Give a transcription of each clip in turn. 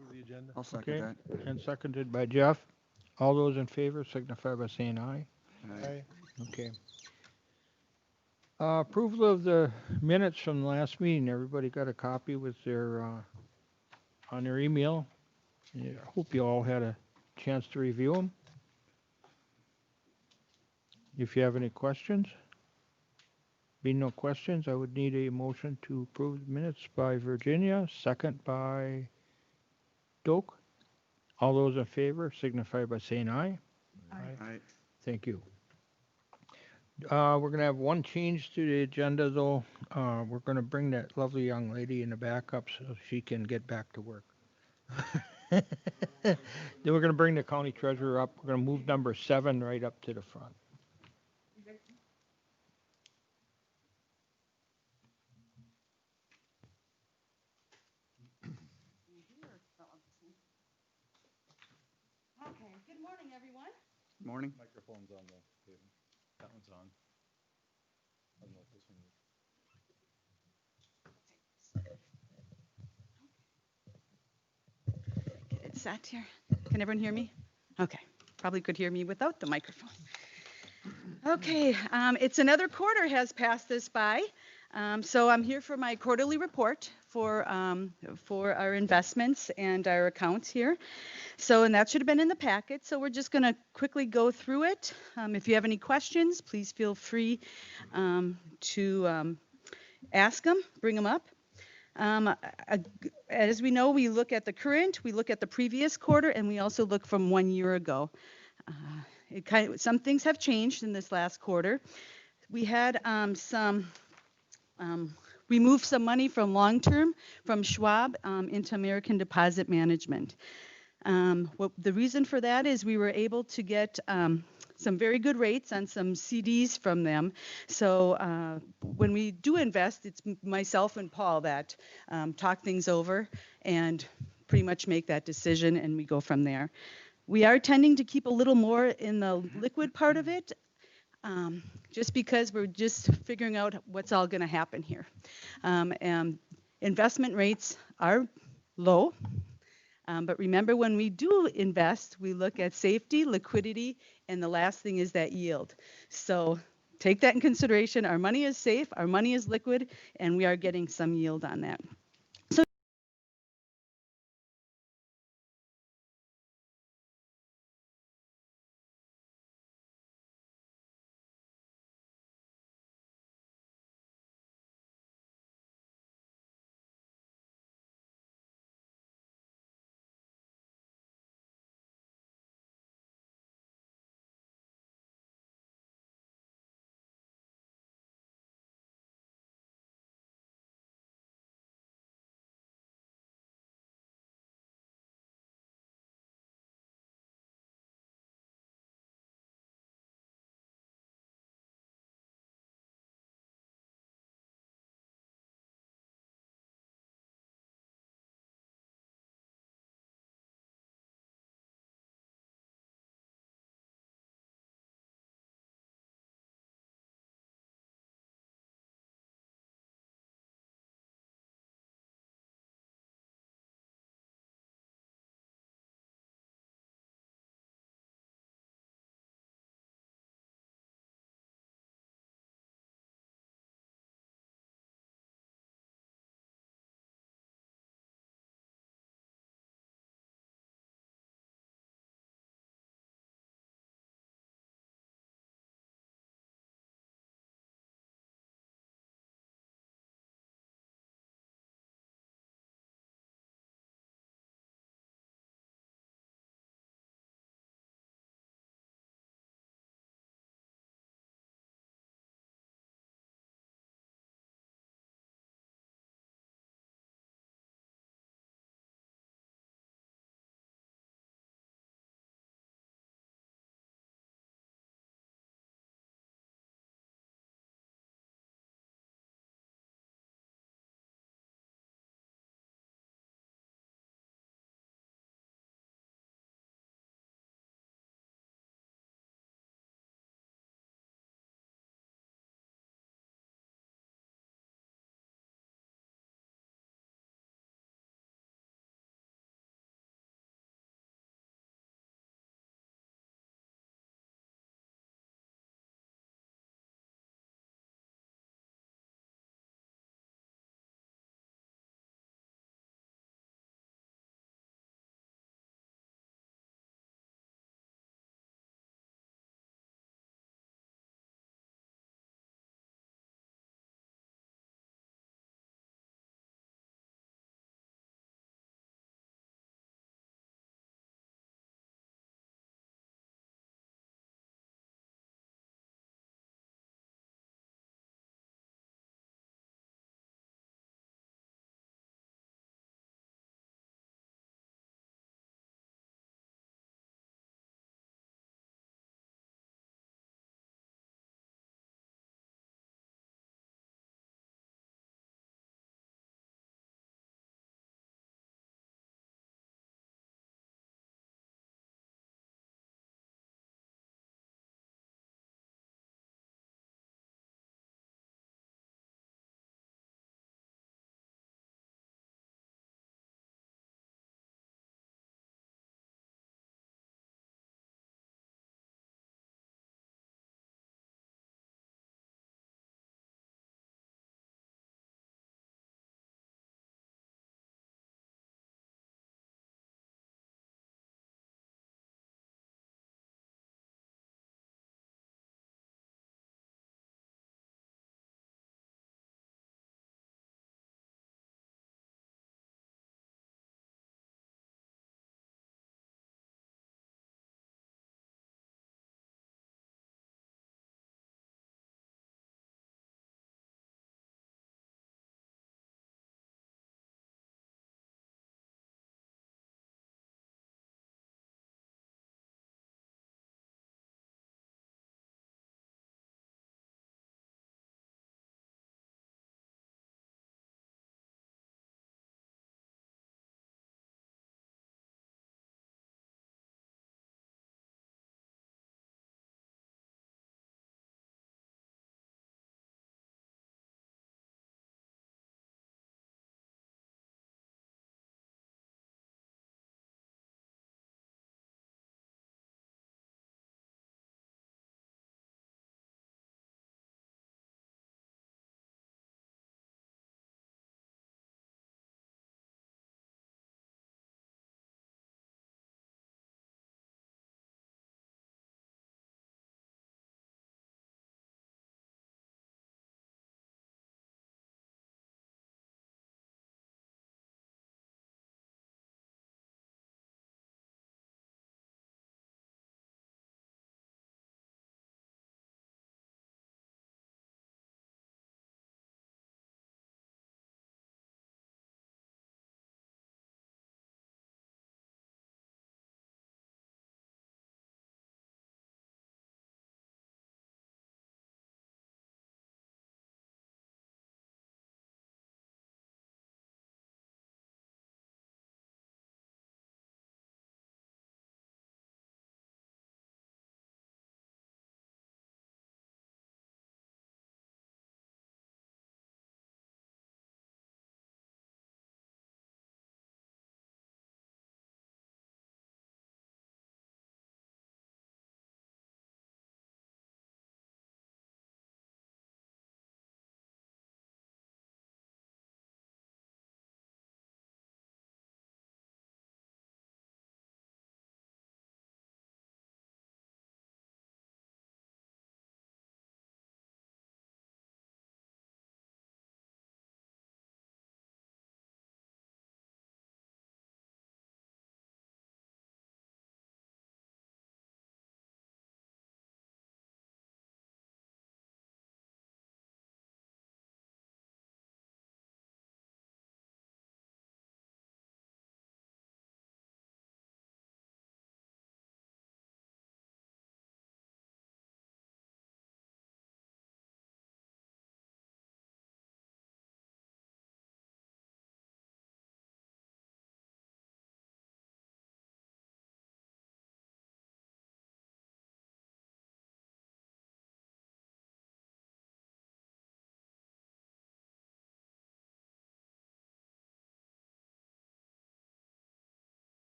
approve the agenda. I'll second Okay, that. and seconded by Jeff. All those in favor signify by saying aye. Aye. Aye. Okay. Approval of the minutes from the last meeting. Everybody got a copy with their, on their email. Yeah, I hope you all had a chance to review them. If you have any questions, being no questions, I would need a motion to approve the minutes by Virginia, second by Doak. All those in favor signify by saying aye. Aye. Thank you. We're gonna have one change to the agenda though. We're gonna bring that lovely young lady in the back up so she can get back to work. Then we're gonna bring the county treasurer up. We're gonna move number 7 right up to the front. Okay, good morning, everyone. Morning. Microphone's on the table. That one's on. I don't know if this one is. Get it set here. Can everyone hear me? Okay, probably could hear me without the microphone. Okay, it's another quarter has passed us by. So I'm here for my quarterly report for our investments and our accounts here. So, and that should have been in the packet. So we're just going to quickly go through it. If you have any questions, please feel free to ask them, bring them up. As we know, we look at the current, we look at the previous quarter, and we also look from 1 year ago. Some things have changed in this last quarter. We had we moved some money from long-term from Schwab into American Deposit Management. The reason for that is we were able to get some very good rates on some CDs from them. So when we do invest, it's myself and Paul that talk things over and pretty much make that decision, and we go from there. We are tending to keep a little more in the liquid part of it, just because we're just figuring out what's all going to happen here. And investment rates are low. But remember, when we do invest, we look at safety, liquidity, and the last thing is that yield. So take that in consideration. Our money is safe, our money is liquid, and we are getting some yield on that.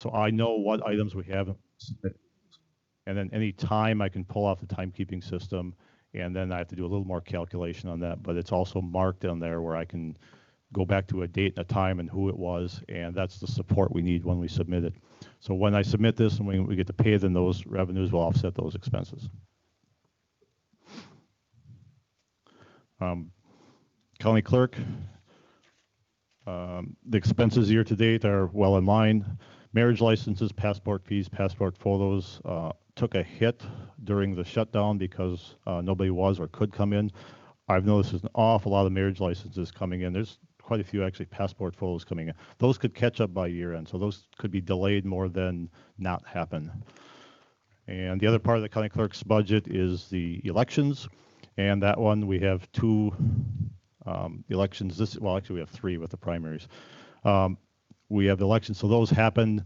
So I know what items we have, and then any time I can pull off the timekeeping system, and then I have to do a little more calculation on that, but it's also marked on there where I can go back to a date and a time and who it was, and that's the support we need when we submit it. So when I submit this and we get to pay, then those revenues will offset those expenses. County clerk, the expenses year to date are well in line. Marriage licenses, passport fees, passport photos took a hit during the shutdown because nobody was or could come in. I've noticed there's an awful lot of marriage licenses coming in. There's quite a few actually passport photos coming in. Those could catch up by year end, so those could be delayed more than not happen. And the other part of the county clerk's budget is the elections, and that one we have two elections. Well, actually we have three with the primaries. We have the elections, so those happen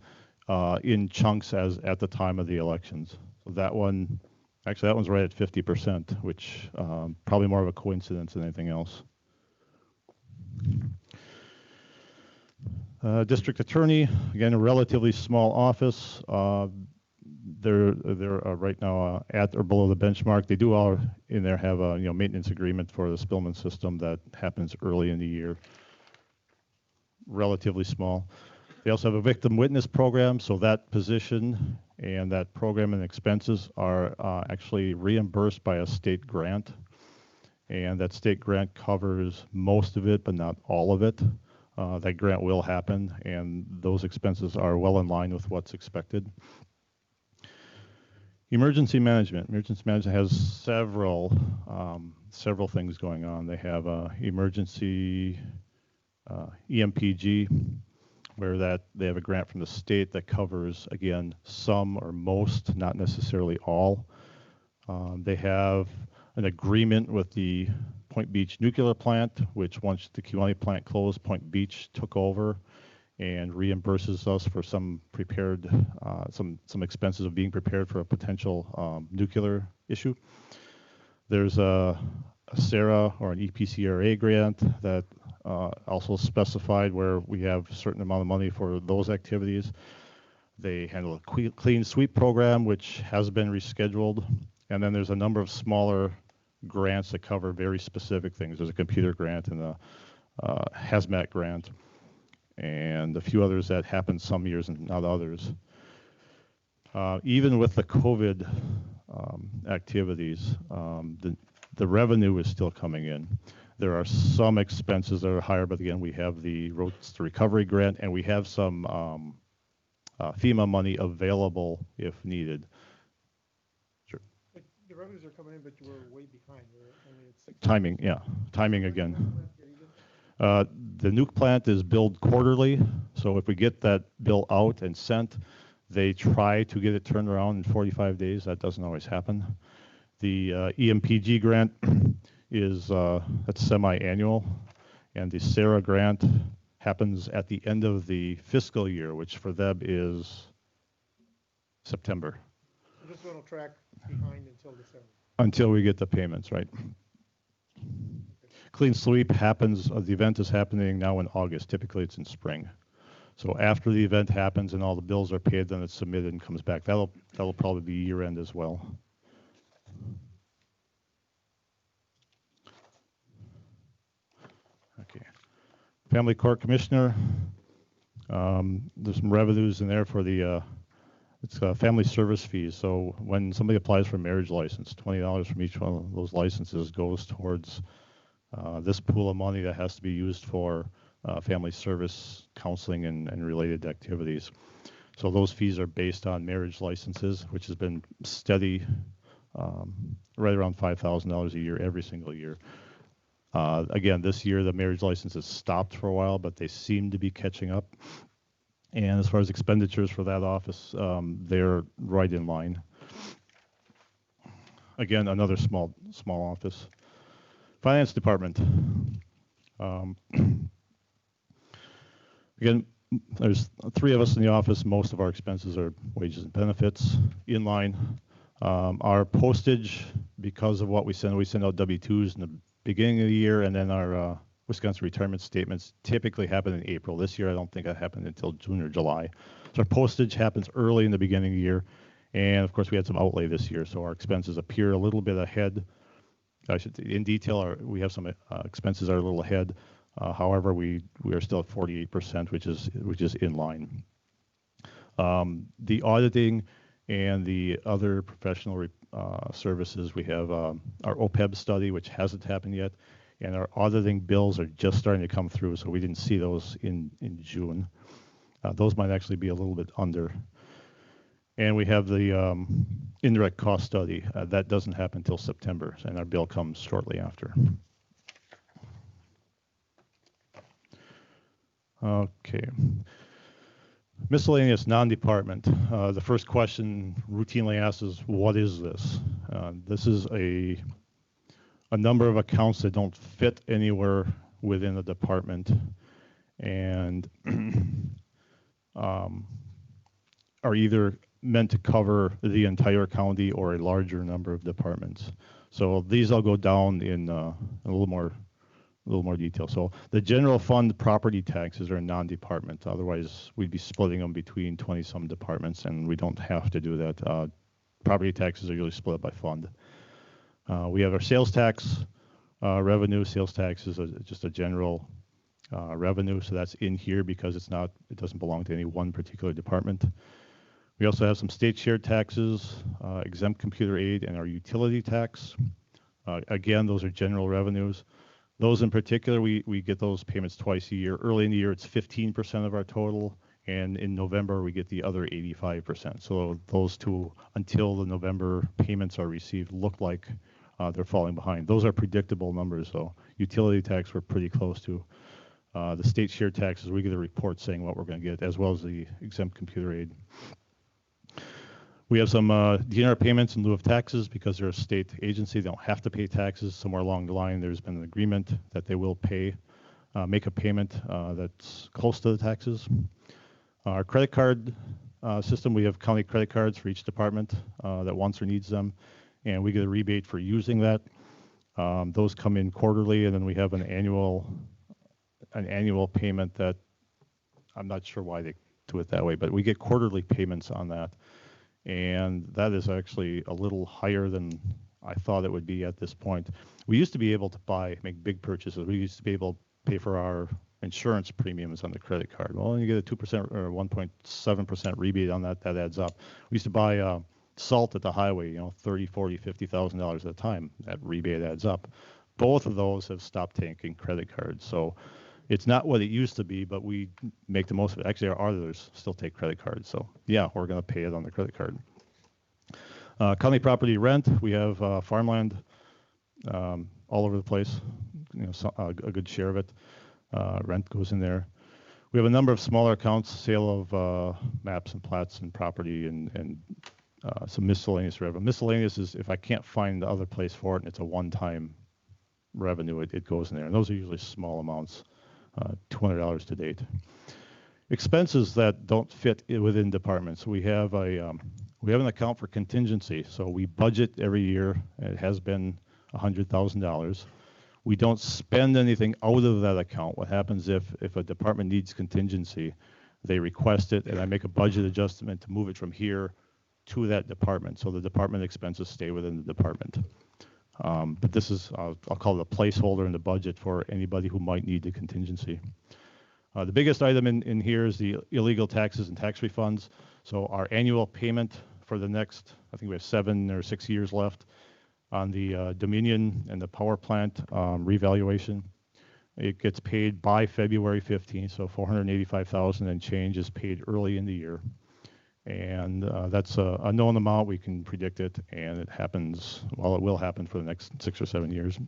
in chunks as at the time of the elections. So that one, actually that one's right at 50%, which probably more of a coincidence than anything else. District attorney, again, a relatively small office. They're right now at or below the benchmark. They do all in there have a maintenance agreement for the Spillman system that happens early in the year. Relatively small. They also have a victim witness program, so that position and that program and expenses are actually reimbursed by a state grant, and that state grant covers most of it, but not all of it. That grant will happen, and those expenses are well in line with what's expected. Emergency management. Emergency management has several things going on. They have emergency EMPG, where they have a grant from the state that covers, again, some or most, not necessarily all. They have an agreement with the Point Beach nuclear plant, which once the Kewaunee plant closed, Point Beach took over and reimburses us for some expenses of being prepared for a potential nuclear issue. There's a SARA or an EPCRA grant that also specified where we have a certain amount of money for those activities. They handle a clean sweep program, which has been rescheduled. And then there's a number of smaller grants that cover very specific things. There's a computer grant and a hazmat grant, and a few others that happen some years and not others. Even with the COVID activities, the revenue is still coming in. There are some expenses that are higher, but again, we have the Roads to Recovery grant, and we have some FEMA money available if needed. Sure. But the revenues are coming in, but you were way behind. Timing, yeah, timing again. The nuke plant is billed quarterly, so if we get that bill out and sent, they try to get it turned around in 45 days. That doesn't always happen. The EMPG grant is that's semi-annual, and the SARA grant happens at the end of the fiscal year, which for them is September. So this one will track behind until December. Until we get the payments, right? Clean sweep happens, the event is happening now in August. Typically it's in spring. So after the event happens and all the bills are paid, then it's submitted and comes back. That'll probably be year end as well. Okay. Family Court Commissioner. There's some revenues in there for the it's family service fees. So when somebody applies for a marriage license, $20 from each one of those licenses goes towards this pool of money that has to be used for family service, counseling, and related activities. So those fees are based on marriage licenses, which has been steady, right around $5,000 a year every single year. Again, this year the marriage licenses stopped for a while, but they seem to be catching up. And as far as expenditures for that office, they're right in line. Again, another small office. Finance Department. Again, there's three of us in the office. Most of our expenses are wages and benefits in line. Our postage, because of what we send out W-2s in the beginning of the year, and then our Wisconsin retirement statements typically happen in April. This year, I don't think that happened until June or July. So our postage happens early in the beginning of the year. And of course, we had some outlay this year, so our expenses appear a little bit ahead. In detail, we have some expenses are a little ahead. However, we are still at 48%, which is in line. The auditing and the other professional services, we have our OPEB study, which hasn't happened yet, and our auditing bills are just starting to come through, so we didn't see those in June. Those might actually be a little bit under. And we have the indirect cost study. That doesn't happen until September, and our bill comes shortly after. Okay. Miscellaneous non-department. The first question routinely asked is, what is this? This is a number of accounts that don't fit anywhere within the department and are either meant to cover the entire county or a larger number of departments. So these I'll go down in a little more detail. So the general fund property taxes are non-department. Otherwise, we'd be splitting them between 20-some departments, and we don't have to do that. Property taxes are usually split up by fund. We have our sales tax revenue. Sales tax is just a general revenue, so that's in here because it doesn't belong to any one particular department. We also have some state shared taxes, exempt computer aid, and our utility tax. Again, those are general revenues. Those in particular, we get those payments twice a year. Early in the year, it's 15% of our total, and in November, we get the other 85%. So those two, until the November payments are received, look like they're falling behind. Those are predictable numbers, though. Utility tax, we're pretty close to. The state shared taxes, we get a report saying what we're going to get, as well as the exempt computer aid. We have some DNR payments in lieu of taxes because they're a state agency. They don't have to pay taxes. Somewhere along the line, there's been an agreement that they will make a payment that's close to the taxes. Our credit card system, we have county credit cards for each department that wants or needs them, and we get a rebate for using that. Those come in quarterly, and then we have an annual payment that I'm not sure why they do it that way, but we get quarterly payments on that. And that is actually a little higher than I thought it would be at this point. We used to be able to make big purchases. We used to be able to pay for our insurance premiums on the credit card. Well, when you get a 2% or 1.7% rebate on that, that adds up. We used to buy salt at the highway, $30,000, $40,000, $50,000 at a time. That rebate adds up. Both of those have stopped taking credit cards. So it's not what it used to be, but we make the most of it. Actually, our auditors still take credit cards. So yeah, we're going to pay it on the credit card. County property rent, we have farmland all over the place, a good share of it. Rent goes in there. We have a number of smaller accounts, sale of maps and plats and property and some miscellaneous revenue. Miscellaneous is if I can't find the other place for it and it's a one-time revenue, it goes in there. And those are usually small amounts. $200 to date. Expenses that don't fit within departments. We have an account for contingency. So we budget every year. It has been $100,000. We don't spend anything out of that account. What happens if a department needs contingency, they request it, and I make a budget adjustment to move it from here to that department. So the department expenses stay within the department. But this is, I'll call it a placeholder in the budget for anybody who might need the contingency. The biggest item in here is the illegal taxes and tax refunds. So our annual payment for the next, I think we have 7 or 6 years left on the Dominion and the power plant revaluation. It gets paid by February 15th, so $485,000 and change is paid early in the year. And that's a known amount. We can predict it, and it happens, well, it will happen for the next 6 or 7 years.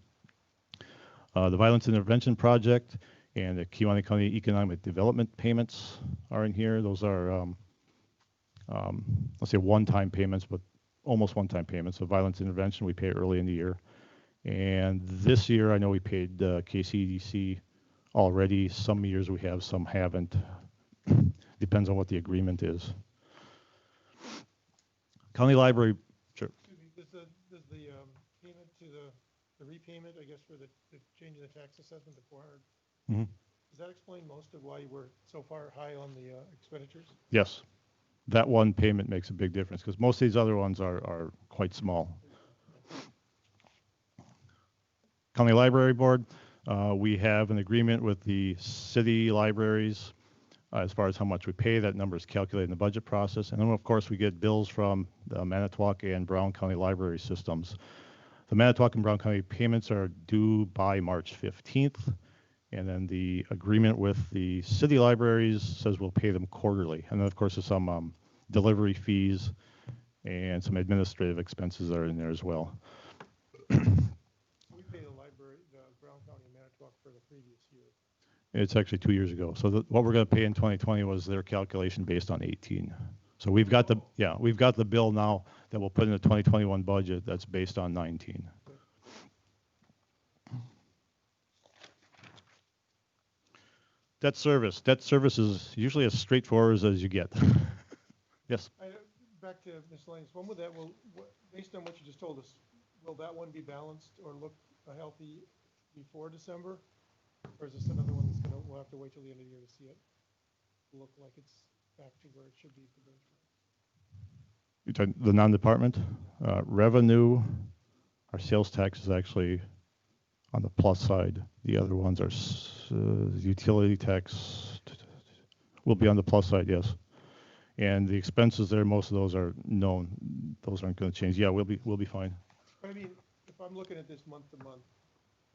The Violence Intervention Project and the Kewaunee County Economic Development payments are in here. Those are, let's say, one-time payments, but almost one-time payments. So violence intervention, we pay early in the year. And this year, I know we paid KCDC already. Some years we have, some haven't. Depends on what the agreement is. County Library, sure. Excuse me, does the payment to the the repayment, I guess, for the change in the tax assessment to 400. Mhm. Does that explain most of why you were so far high on the expenditures? Yes, that one payment makes a big difference because most of these other ones are quite small. County Library Board, we have an agreement with the city libraries as far as how much we pay. That number is calculated in the budget process. And then, of course, we get bills from the Manitowoc and Brown County library systems. The Manitowoc and Brown County payments are due by March 15th. And then the agreement with the city libraries says we'll pay them quarterly. And then, of course, there's some delivery fees and some administrative expenses that are in there as well. We paid the library, the Brown County and Manitowoc for the previous year. It's actually 2 years ago. So what we're going to pay in 2020 was their calculation based on 18. So we've got the bill now that we'll put in the 2021 budget that's based on 19. Debt service. Debt service is usually as straightforward as you get. Yes. Back to miscellaneous. When would that, based on what you just told us, will that one be balanced or look healthy before December? Or is this another one that's we'll have to wait till the end of the year to see it look like it's back to where it should be for benchmark? You're talking the non-department revenue. Our sales tax is actually on the plus side. The other ones are utility tax will be on the plus side, yes. And the expenses there, most of those are known. Those aren't going to change. Yeah, we'll be fine. But I mean, if I'm looking at this month to month,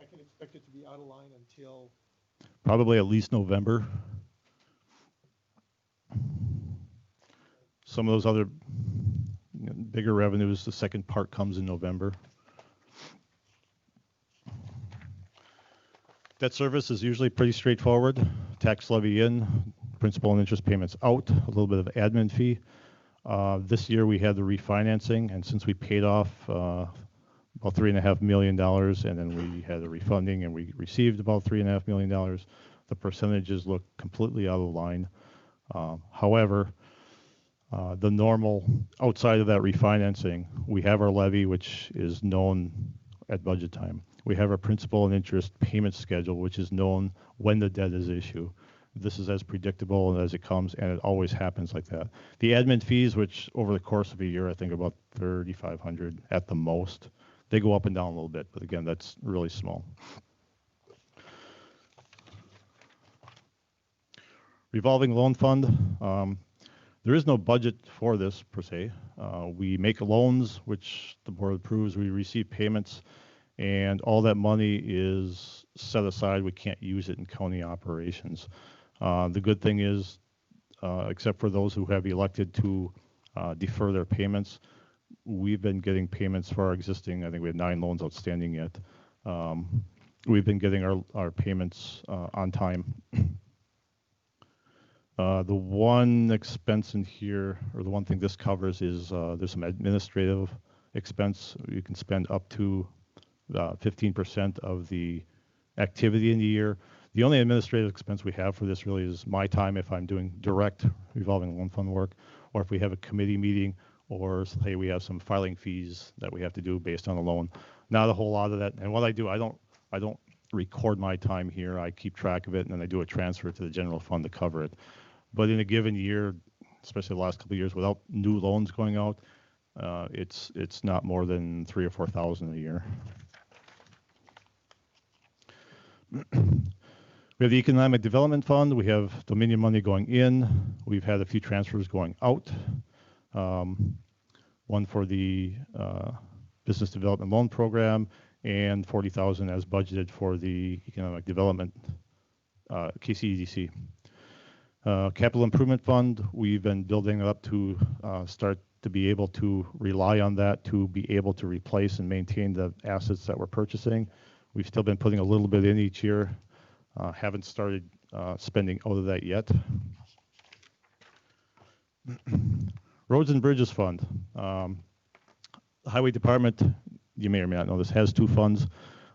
I can expect it to be out of line until Probably at least November. Some of those other bigger revenues, the second part comes in November. Debt service is usually pretty straightforward. Tax levy in, principal and interest payments out, a little bit of admin fee. This year we had the refinancing, and since we paid off about $3.5 million, and then we had the refunding, and we received about $3.5 million, the percentages look completely out of line. However, the normal, outside of that refinancing, we have our levy, which is known at budget time. We have our principal and interest payment schedule, which is known when the debt is issued. This is as predictable as it comes, and it always happens like that. The admin fees, which over the course of a year, I think about $3,500 at the most, they go up and down a little bit, but again, that's really small. Revolving loan fund. There is no budget for this per se. We make loans, which the board approves. We receive payments, and all that money is set aside. We can't use it in county operations. The good thing is, except for those who have elected to defer their payments, we've been getting payments for our existing, I think we have 9 loans outstanding yet. We've been getting our payments on time. The one expense in here, or the one thing this covers is there's some administrative expense. You can spend up to 15% of the activity in the year. The only administrative expense we have for this really is my time if I'm doing direct revolving loan fund work, or if we have a committee meeting, or say we have some filing fees that we have to do based on the loan. Not a whole lot of that. And what I do, I don't record my time here. I keep track of it, and then I do a transfer to the general fund to cover it. But in a given year, especially the last couple of years, without new loans going out, it's not more than $3,000 or $4,000 a year. We have the Economic Development Fund. We have Dominion money going in. We've had a few transfers going out. One for the Business Development Loan Program, and $40,000 as budgeted for the Economic Development KCEDC. Capital Improvement Fund, we've been building it up to start to be able to rely on that to be able to replace and maintain the assets that we're purchasing. We've still been putting a little bit in each year. Haven't started spending out of that yet. Roads and Bridges Fund. The Highway Department, you may or may not know this, has 2 funds.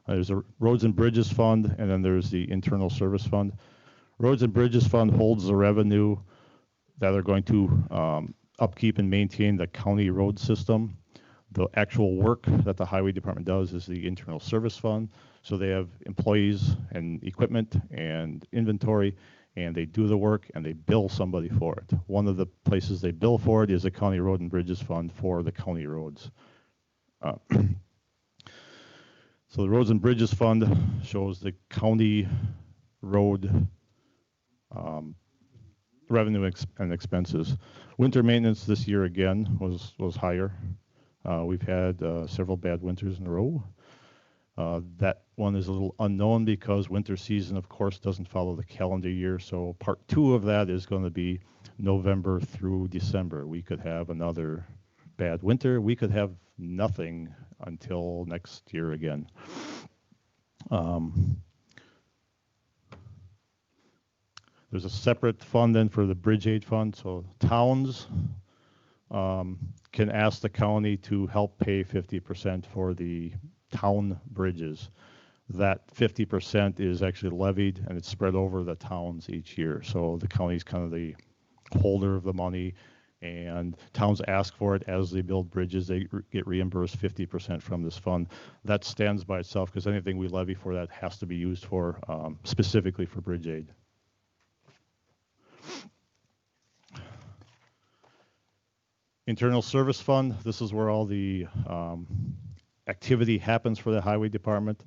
There's a Roads and Bridges Fund, and then there's the Internal Service Fund. Roads and Bridges Fund holds the revenue that are going to upkeep and maintain the county road system. The actual work that the highway department does is the internal service fund. So they have employees and equipment and inventory, and they do the work and they bill somebody for it. One of the places they bill for it is the county road and bridges fund for the county roads. So the roads and bridges fund shows the county road revenue and expenses. Winter maintenance this year again was higher. We've had several bad winters in a row. That one is a little unknown because winter season, of course, doesn't follow the calendar year. So part 2 of that is going to be November through December. We could have another bad winter. We could have nothing until next year again. There's a separate fund then for the bridge aid fund. So towns can ask the county to help pay 50% for the town bridges. That 50% is actually levied and it's spread over the towns each year. So the county's kind of the holder of the money, and towns ask for it as they build bridges. They get reimbursed 50% from this fund. That stands by itself because anything we levy for that has to be used for specifically for bridge aid. Internal service fund, this is where all the activity happens for the highway department.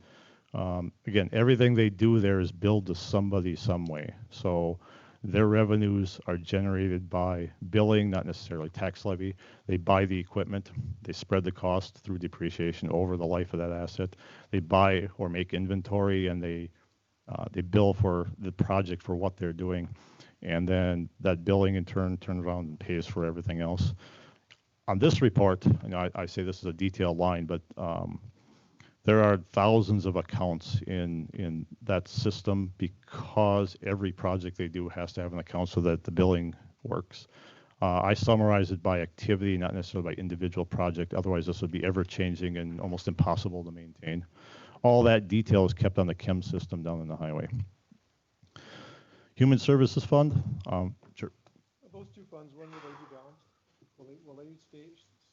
Again, everything they do there is billed to somebody some way. So their revenues are generated by billing, not necessarily tax levy. They buy the equipment. They spread the cost through depreciation over the life of that asset. They buy or make inventory, and they bill for the project for what they're doing. And then that billing in turn turns around and pays for everything else. On this report, I say this is a detailed line, but there are thousands of accounts in that system because every project they do has to have an account so that the billing works. I summarize it by activity, not necessarily by individual project. Otherwise, this would be ever-changing and almost impossible to maintain. All that detail is kept on the CHEM system down in the highway. Human Services Fund. Sure. Those 2 funds, when will they be balanced? Will they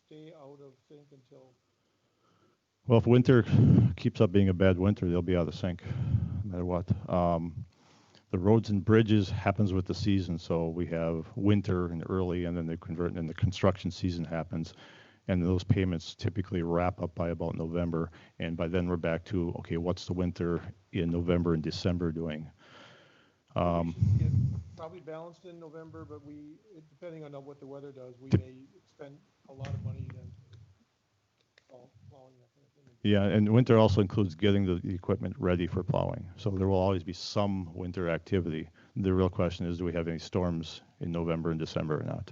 stay out of sync until? Well, if winter keeps up being a bad winter, they'll be out of sync, no matter what. The roads and bridges happens with the season, so we have winter and early, and then they convert, and the construction season happens, and those payments typically wrap up by about November, and by then we're back to, okay, what's the winter in November and December doing? We should get probably balanced in November, but depending on what the weather does, we may spend a lot of money then plowing that kind of thing. Yeah, and winter also includes getting the equipment ready for plowing. So there will always be some winter activity. The real question is, do we have any storms in November and December or not?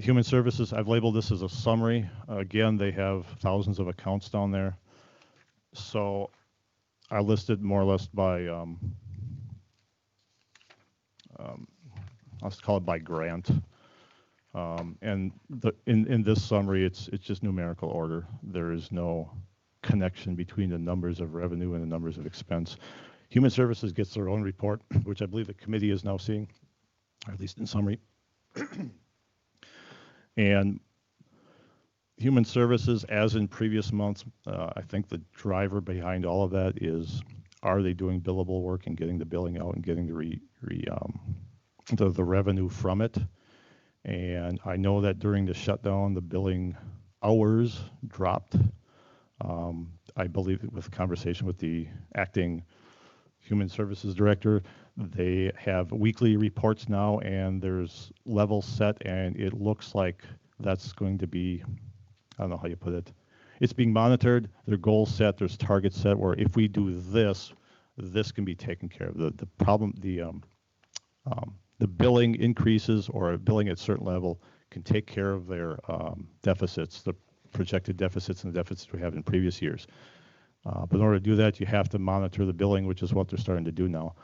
Human Services, I've labeled this as a summary. Again, they have thousands of accounts down there. So I listed more or less by, let's call it by grant. And in this summary, it's just numerical order. There is no connection between the numbers of revenue and the numbers of expense. Human Services gets their own report, which I believe the committee is now seeing, or at least in summary. And Human Services, as in previous months, I think the driver behind all of that is, are they doing billable work and getting the billing out and getting the revenue from it? And I know that during the shutdown, the billing hours dropped. I believe with conversation with the acting Human Services Director, they have weekly reports now, and there's levels set, and it looks like that's going to be, I don't know how you put it. It's being monitored, there are goals set, there's targets set, where if we do this, this can be taken care of. The problem, the billing increases or billing at a certain level can take care of their deficits, the projected deficits and the deficits we have in previous years. But in order to do that, you have to monitor the billing, which is what they're starting to do now.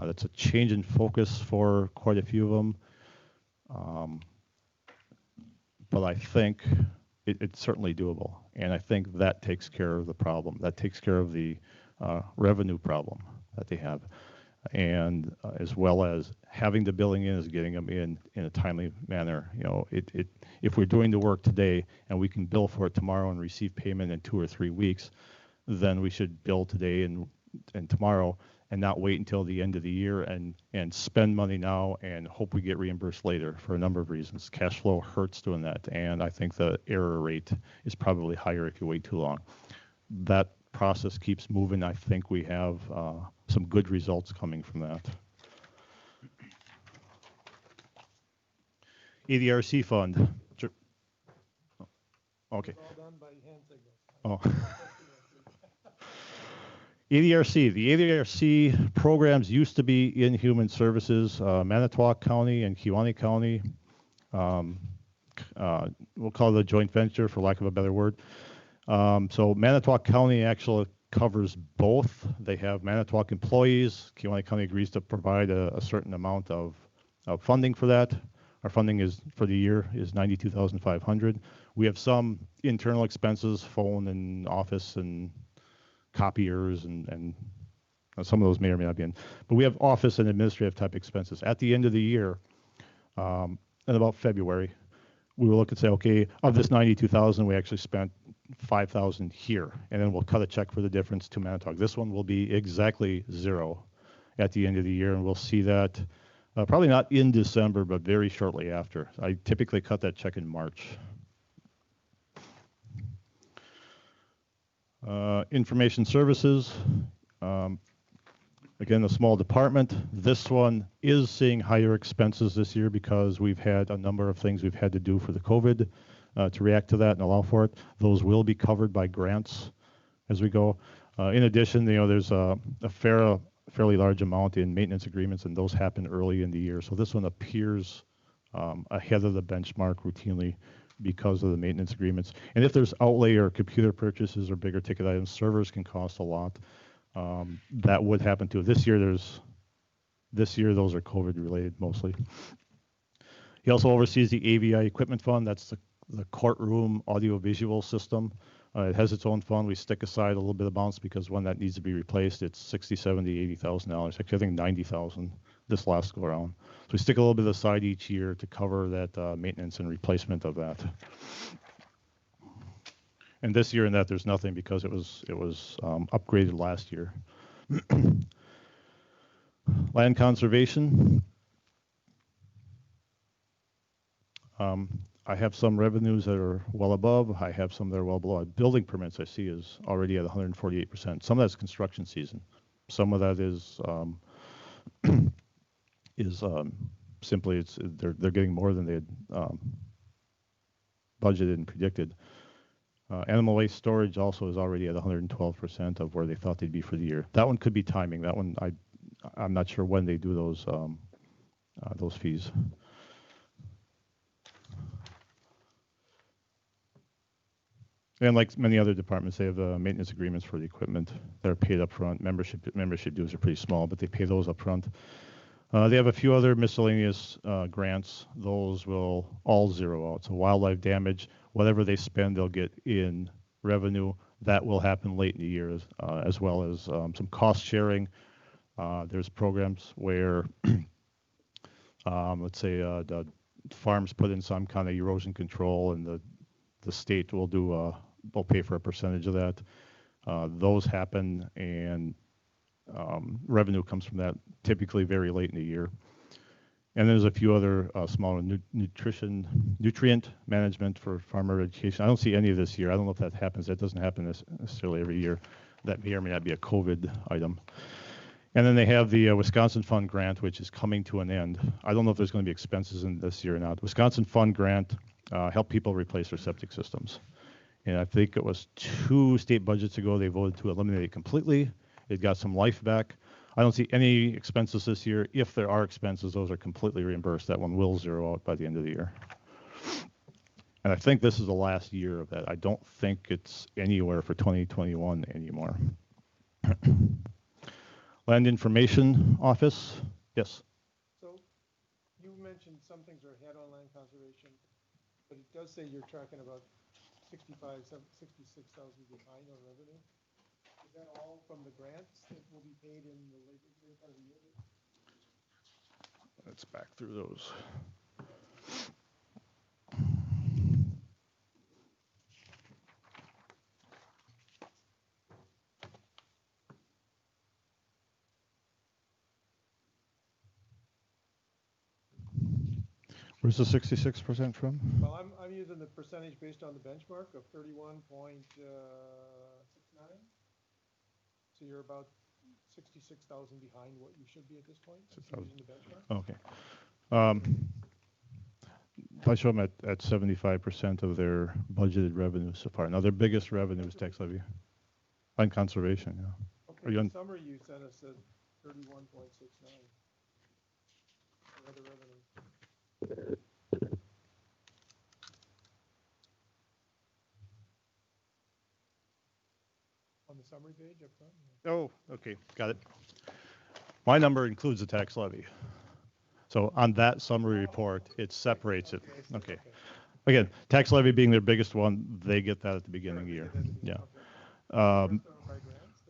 That's a change in focus for quite a few of them. But I think it's certainly doable. And I think that takes care of the problem. That takes care of the revenue problem that they have. and as well as having the billing in is getting them in a timely manner. You know, if we're doing the work today and we can bill for it tomorrow and receive payment in 2 or 3 weeks, then we should bill today and tomorrow and not wait until the end of the year and spend money now and hope we get reimbursed later for a number of reasons. Cash flow hurts doing that, and I think the error rate is probably higher if you wait too long. That process keeps moving. I think we have some good results coming from that. EDRC fund. Okay. It's all done by hand signals. Oh. EDRC. The EDRC programs used to be in Human Services, Manitowoc County and Kewaunee County. We'll call it a joint venture for lack of a better word. So Manitowoc County actually covers both. They have Manitowoc employees. Kewaunee County agrees to provide a certain amount of funding for that. Our funding is for the year is $92,500. We have some internal expenses, phone and office and copiers and some of those may or may not be in. But we have office and administrative type expenses. At the end of the year, in about February, we will look and say, okay, of this 92,000, we actually spent 5,000 here, and then we'll cut a check for the difference to Manitowoc. This one will be exactly zero at the end of the year, and we'll see that probably not in December, but very shortly after. I typically cut that check in March. Information services. Again, a small department. This one is seeing higher expenses this year because we've had a number of things we've had to do for the COVID to react to that and allow for it. Those will be covered by grants as we go. In addition, you know, there's a fairly large amount in maintenance agreements, and those happen early in the year. So this one appears ahead of the benchmark routinely because of the maintenance agreements. And if there's outlay or computer purchases or bigger ticket items, servers can cost a lot. That would happen too. This year those are COVID related mostly. He also oversees the AVI equipment fund. That's the courtroom audio-visual system. It has its own fund. We stick aside a little bit of amounts because when that needs to be replaced, it's $60,000, $70,000, $80,000. Actually, I think $90,000 this last go around. So we stick a little bit aside each year to cover that maintenance and replacement of that. And this year in that there's nothing because it was upgraded last year. Land conservation. I have some revenues that are well above. I have some that are well below. Building permits I see is already at 148%. Some of that's construction season. Some of that is simply they're getting more than they had budgeted and predicted. Animal waste storage also is already at 112% of where they thought they'd be for the year. That one could be timing. That one I'm not sure when they do those fees. And like many other departments, they have maintenance agreements for the equipment that are paid up front. Membership dues are pretty small, but they pay those up front. They have a few other miscellaneous grants. Those will all zero out. So wildlife damage, whatever they spend, they'll get in revenue. That will happen late in the year, as well as some cost sharing. There's programs where, let's say, the farms put in some kind of erosion control, and the state will will pay for a percentage of that. Those happen, and revenue comes from that typically very late in the year. And there's a few other smaller nutrient management for farmer education. I don't see any of this year. I don't know if that happens. That doesn't happen necessarily every year. That may or may not be a COVID item. And then they have the Wisconsin Fund grant, which is coming to an end. I don't know if there's going to be expenses in this year or not. Wisconsin Fund grant help people replace their septic systems. And I think it was 2 state budgets ago they voted to eliminate it completely. It got some life back. I don't see any expenses this year. If there are expenses, those are completely reimbursed. That one will zero out by the end of the year. And I think this is the last year of that. I don't think it's anywhere for 2021 anymore. Land Information Office. Yes. So you mentioned some things are ahead on land conservation, but it does say you're tracking about 66,000 behind on revenue. Is that all from the grants that will be paid in the later part of the year? Let's back through those. Where's the 66% from? Well, I'm using the percentage based on the benchmark of 31.69. So you're about 66,000 behind what you should be at this point, if you're using the benchmark. Okay. I show them at 75% of their budgeted revenue so far. Now, their biggest revenue is tax levy on conservation. Yeah. Are Okay, you the on? summary you sent us said 31.69 for other revenue. On the summary page up front? Yeah. Oh, okay, got it. My number includes the tax levy. So on that summary report, it separates it. I see, Okay. Again, tax levy being their biggest one, they get that at the beginning of the Sure, year. they get that at the Yeah. beginning, okay. The rest are by grants?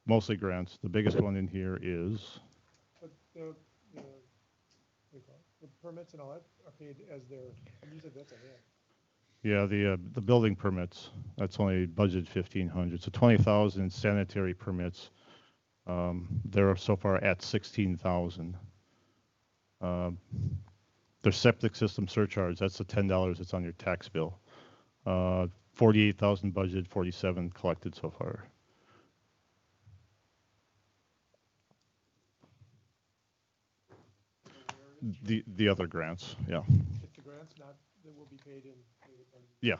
Mostly grants. The biggest one in here is, But what do you call it? The permits and all that are paid as their, you said that's a hand. yeah, the building permits. That's only budgeted 1,500. So 20,000 sanitary permits. They're so far at 16,000. Their septic system surcharge, that's the $10 that's on your tax bill. 48,000 budgeted, 47 collected so far. The other grants, yeah. It's the grants not, that will be paid in later part of the Yeah,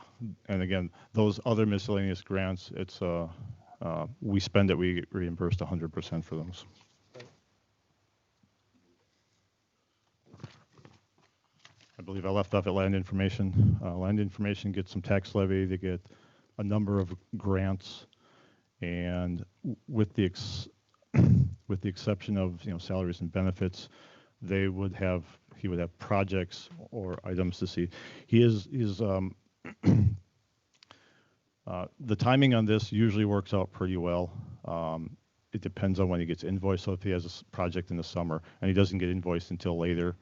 and again, those other miscellaneous grants, it's we spend it, we get reimbursed 100% for those. Right. I believe I left off at land information. Land information gets some tax levy. They get a number of grants, and with the with the exception of salaries and benefits, he would have projects or items to see. The timing on this usually works out pretty well. It depends on when he gets invoiced. So if he has a project in the summer and he doesn't get invoiced until later,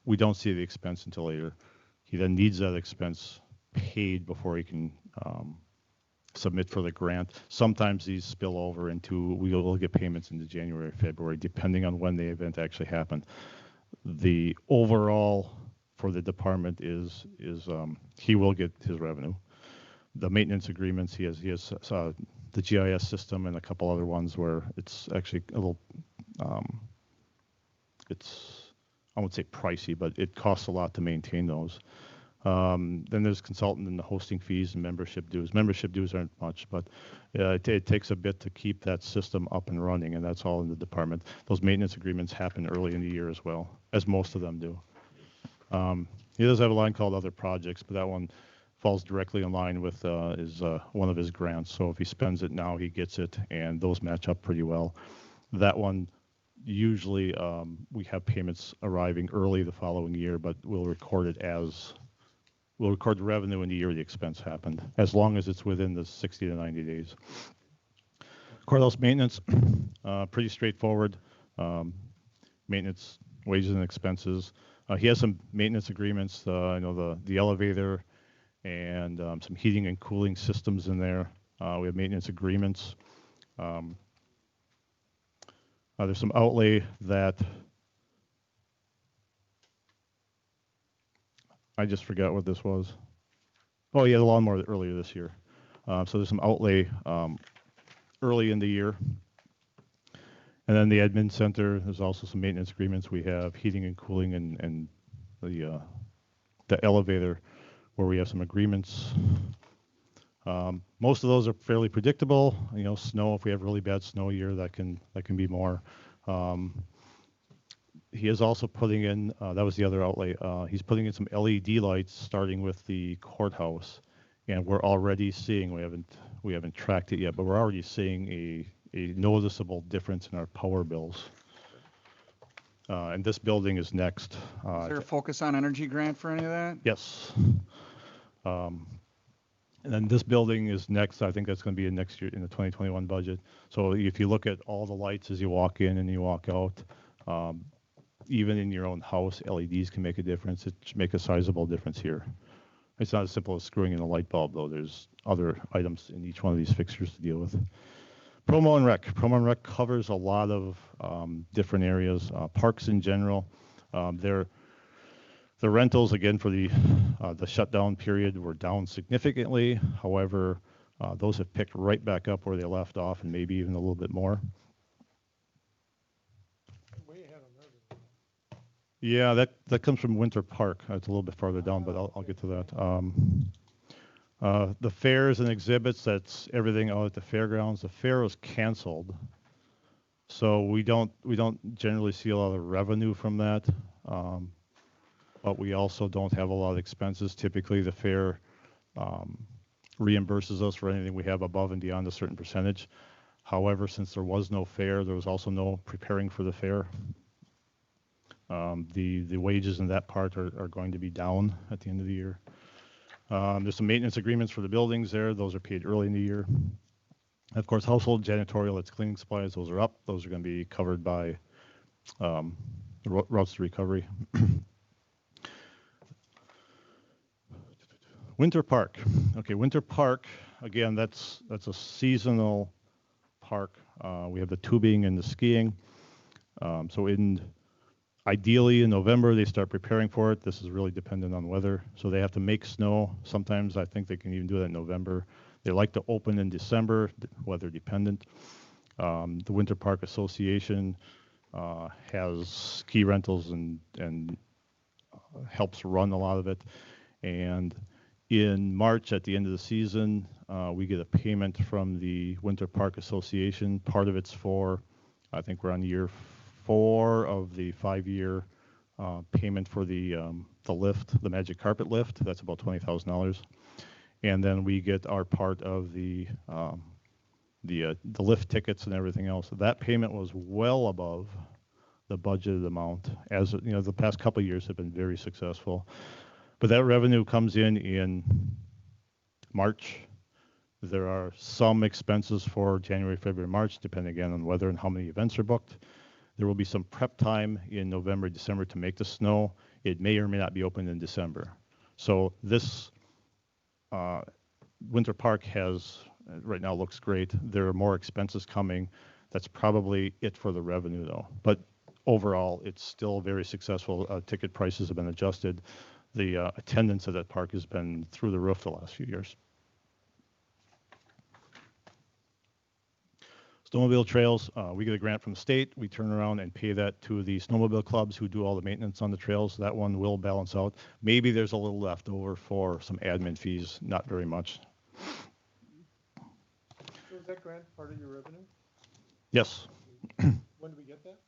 we don't see the expense until later. He then needs that expense paid before he can submit for the grant. Sometimes these spill over into, we'll get payments into January or February, depending on when the event actually happened. The overall for the department is he will get his revenue. The maintenance agreements, he has the GIS system and a couple other ones where it's actually a little, it's, I won't say pricey, but it costs a lot to maintain those. Then there's consultant and the hosting fees and membership dues. Membership dues aren't much, but it takes a bit to keep that system up and running, and that's all in the department. Those maintenance agreements happen early in the year as well, as most of them do. He does have a line called other projects, but that one falls directly in line with one of his grants. So if he spends it now, he gets it, and those match up pretty well. That one, usually we have payments arriving early the following year, but we'll record the revenue in the year the expense happened, as long as it's within the 60 to 90 days. Courthouse maintenance, pretty straightforward. Maintenance, wages and expenses. He has some maintenance agreements. I know the elevator and some heating and cooling systems in there. We have maintenance agreements. There's some outlay that I just forgot what this was. Oh yeah, the lawnmower earlier this year. So there's some outlay early in the year. And then the admin center, there's also some maintenance agreements. We have heating and cooling and the elevator where we have some agreements. Most of those are fairly predictable. Snow, if we have really bad snow year, that can be more. He is also putting in, that was the other outlay, he's putting in some LED lights starting with the courthouse. And we're already seeing, we haven't tracked it yet, but we're already seeing a noticeable difference in our power bills. And this building is next. Is there a focus on energy grant for any of that? Yes. And then this building is next. I think that's going to be in next year in the 2021 budget. So if you look at all the lights as you walk in and you walk out, um, even in your own house, LEDs can make a difference. It should make a sizable difference here. It's not as simple as screwing in a light bulb, though. There's other items in each one of these fixtures to deal with. Promo and Rec. Promo and Rec covers a lot of different areas. Parks in general. The rentals, again, for the shutdown period were down significantly. However, those have picked right back up where they left off and maybe even a little bit more. Way ahead on those. Yeah, that comes from Winter Park. It's a little bit farther down, but I'll get to that. The fairs and exhibits, that's everything out at the fairgrounds. The fair was canceled, so we don't generally see a lot of revenue from that. But we also don't have a lot of expenses. Typically, the fair reimburses us for anything we have above and beyond a certain percentage. However, since there was no fair, there was also no preparing for the fair. The wages in that part are going to be down at the end of the year. There's some maintenance agreements for the buildings there. Those are paid early in the year. Of course, household janitorial, that's cleaning supplies, those are up. Those are going to be covered by routes to recovery. Winter Park. Okay, Winter Park, again, that's a seasonal park. We have the tubing and the skiing. Ideally, in November, they start preparing for it. This is really dependent on weather. So they have to make snow. Sometimes I think they can even do that in November. They like to open in December, weather dependent. The Winter Park Association has ski rentals and helps run a lot of it. And in March, at the end of the season, we get a payment from the Winter Park Association. Part of it's for, I think we're on year 4 of the 5-year payment for the lift, the Magic Carpet lift. That's about $20,000, and then we get our part of the lift tickets and everything else. That payment was well above the budgeted amount. As you know, the past couple of years have been very successful, but that revenue comes in March. There are some expenses for January, February, March, depending again on weather and how many events are booked. There will be some prep time in November, December to make the snow. It may or may not be open in December. So this Winter Park right now looks great. There are more expenses coming. That's probably it for the revenue though. But overall, it's still very successful. Ticket prices have been adjusted. The attendance at that park has been through the roof the last few years. Snowmobile trails, we get a grant from the state. We turn around and pay that to the snowmobile clubs who do all the maintenance on the trails. That one will balance out. Maybe there's a little left over for some admin fees, not very much. So is that grant part of your revenue? Yes. When do we get that?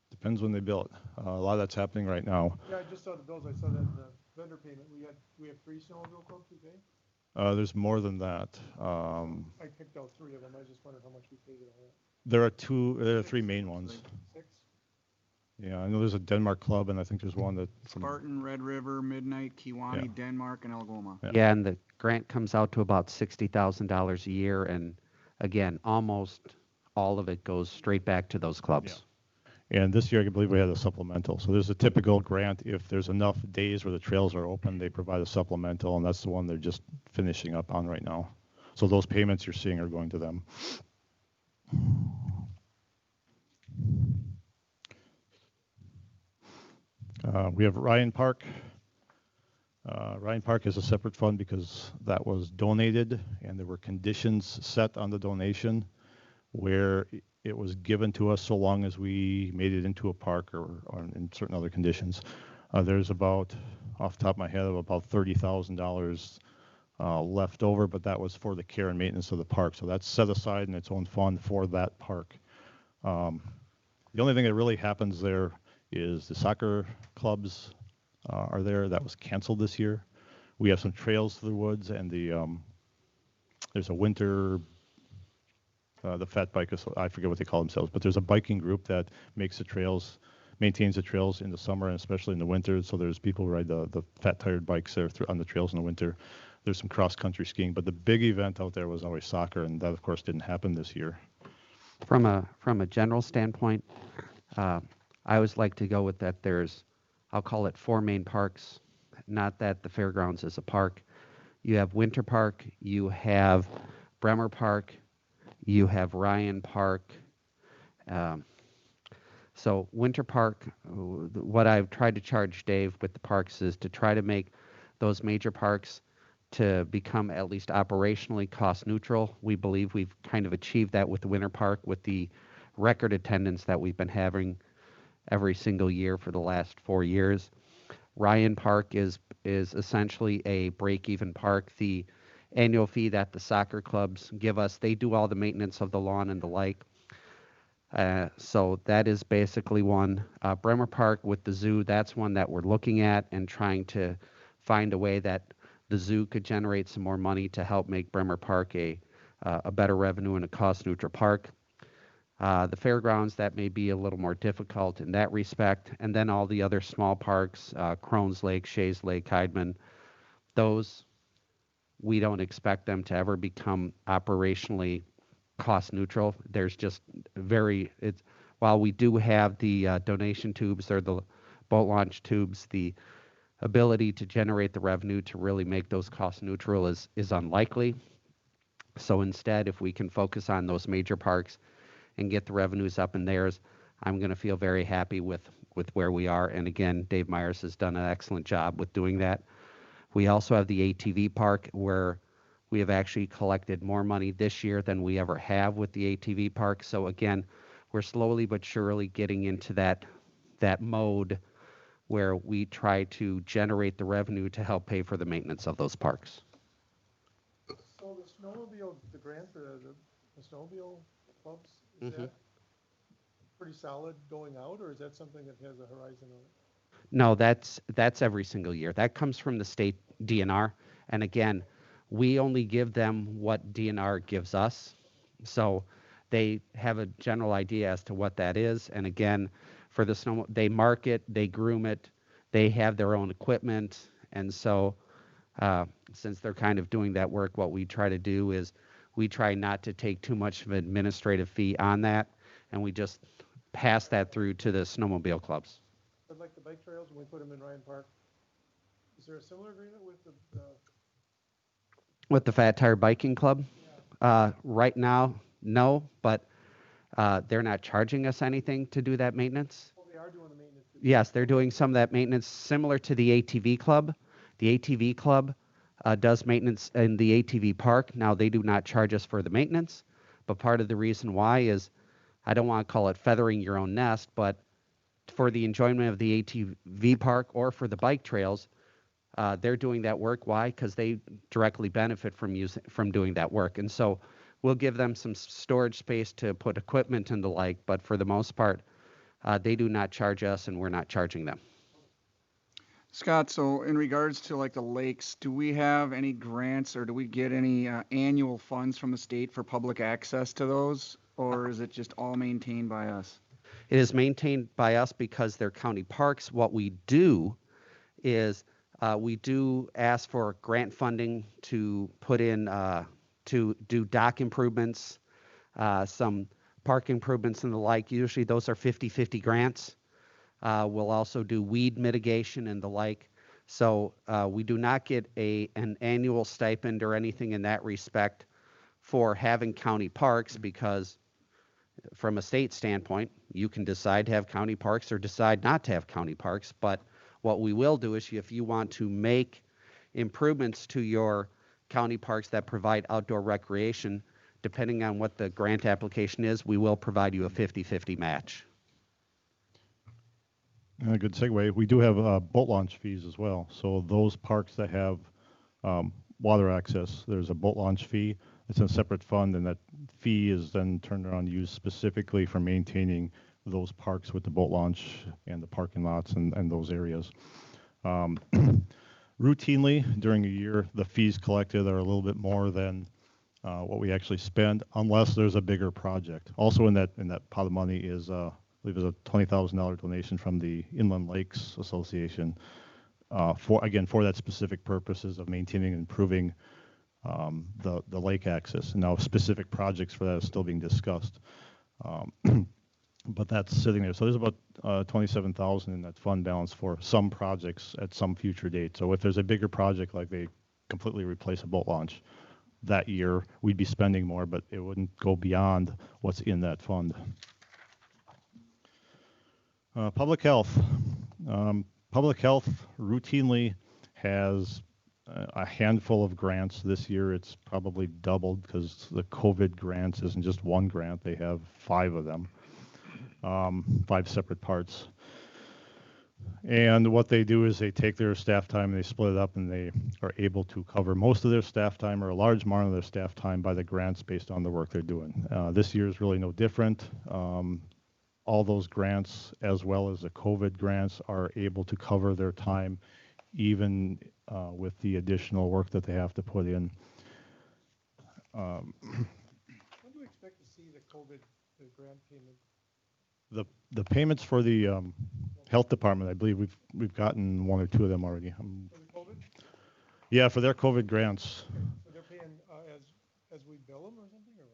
Depends when they bill it. A lot of that's happening right now. Yeah, I just saw the bills. I saw that in the vendor payment. We have 3 snowmobile clubs we pay? There's more than that. I picked out 3 of them. I just wondered how much we paid it all. There are 3 main ones. 6? Yeah, I know there's a Denmark club, and I think there's one that Spartan, Red River, Midnight, Kewaunee, Yeah. Denmark, and Algoma. Yeah. Yeah, and the grant comes out to about $60,000 a year, and again, almost all of it goes straight back to those clubs. And this year, I believe we had a supplemental. So there's a typical grant. If there's enough days where the trails are open, they provide a supplemental, and that's the one they're just finishing up on right now. So those payments you're seeing are going to them. We have Ryan Park. Ryan Park is a separate fund because that was donated, and there were conditions set on the donation where it was given to us so long as we made it into a park or in certain other conditions. There's about, off the top of my head, about $30,000 left over, but that was for the care and maintenance of the park. So that's set aside in its own fund for that park. The only thing that really happens there is the soccer clubs are there. That was canceled this year. We have some trails through the woods, and there's a winter the fat bikers, I forget what they call themselves, but there's a biking group that makes the trails, maintains the trails in the summer and especially in the winter. So there's people who ride the fat tired bikes there on the trails in the winter. there's some cross-country skiing, but the big event out there was always soccer, and that, of course, didn't happen this year. From a general standpoint, I always like to go with that. I'll call it 4 main parks. Not that the fairgrounds is a park. You have Winter Park, you have Bremer Park, you have Ryan Park. So Winter Park, what I've tried to charge Dave with the parks is to try to make those major parks to become at least operationally cost neutral. We believe we've kind of achieved that with the Winter Park with the record attendance that we've been having every single year for the last 4 years. Ryan Park is essentially a break-even park. The annual fee that the soccer clubs give us, they do all the maintenance of the lawn and the like. So that is basically one. Bremer Park with the zoo, that's one that we're looking at and trying to find a way that the zoo could generate some more money to help make Bremer Park a better revenue and a cost-neutral park. The fairgrounds, that may be a little more difficult in that respect. And then all the other small parks, Crohn's Lake, Shays Lake, Hydeman, those, we don't expect them to ever become operationally cost neutral. There's just while we do have the donation tubes or the boat launch tubes, the ability to generate the revenue to really make those cost neutral is unlikely. So instead, if we can focus on those major parks and get the revenues up in theirs, I'm going to feel very happy with where we are. And again, Dave Myers has done an excellent job with doing that. We also have the ATV park where we have actually collected more money this year than we ever have with the ATV park. So again, we're slowly but surely getting into that mode where we try to generate the revenue to help pay for the maintenance of those parks. So the snowmobile, the grant for the snowmobile clubs, is that pretty solid going out, or is that something that has a horizon on it? No, that's every single year. That comes from the state DNR. And again, we only give them what DNR gives us. So they have a general idea as to what that is. And again, for the snow, they mark it, they groom it, they have their own equipment. And so since they're kind of doing that work, what we try to do is we try not to take too much of an administrative fee on that, and we just pass that through to the snowmobile clubs. But like the bike trails, when we put them in Ryan Park, is there a similar agreement with the With the Fat Tire Biking Club? Right now, no, but they're not charging us anything to do that maintenance. well, they are doing the maintenance? Yes, they're doing some of that maintenance similar to the ATV Club. The ATV Club does maintenance in the ATV park. Now, they do not charge us for the maintenance, but part of the reason why is, I don't want to call it feathering your own nest, but for the enjoyment of the ATV park or for the bike trails, they're doing that work. Why? Because they directly benefit from doing that work. And so we'll give them some storage space to put equipment and the like, but for the most part, they do not charge us and we're not charging them. Scott, so in regards to like the lakes, do we have any grants or do we get any annual funds from the state for public access to those? Or is it just all maintained by us? It is maintained by us because they're county parks. What we do is we do ask for grant funding to put in, to do dock improvements, some park improvements and the like. Usually those are 50-50 grants. We'll also do weed mitigation and the like. So we do not get an annual stipend or anything in that respect for having county parks, because from a state standpoint, you can decide to have county parks or decide not to have county parks. But what we will do is, if you want to make improvements to your county parks that provide outdoor recreation, depending on what the grant application is, we will provide you a 50-50 match. And a good segue, we do have boat launch fees as well. So those parks that have water access, there's a boat launch fee. It's in a separate fund, and that fee is then turned around and used specifically for maintaining those parks with the boat launch and the parking lots and those areas. Routinely during a year, the fees collected are a little bit more than what we actually spend, unless there's a bigger project. Also in that pot of money is, I believe, is a $20,000 donation from the Inland Lakes Association. for that specific purposes of maintaining and improving the lake access. And now specific projects for that are still being discussed. But that's sitting there. So there's about 27,000 in that fund balance for some projects at some future date. So if there's a bigger project, like they completely replace a boat launch that year, we'd be spending more, but it wouldn't go beyond what's in that fund. Public health. Public health routinely has a handful of grants. This year it's probably doubled because the COVID grants isn't just one grant, they have 5 of them, 5 separate parts. And what they do is they take their staff time and they split it up, and they are able to cover most of their staff time or a large amount of their staff time by the grants based on the work they're doing. This year is really no different. All those grants, as well as the COVID grants, are able to cover their time even with the additional work that they have to put in. When do we expect to see the COVID, the grant payment? The payments for the health department, I believe we've gotten 1 or 2 of them already. For the COVID? Yeah, for their COVID grants. So they're paying as we bill them or something, or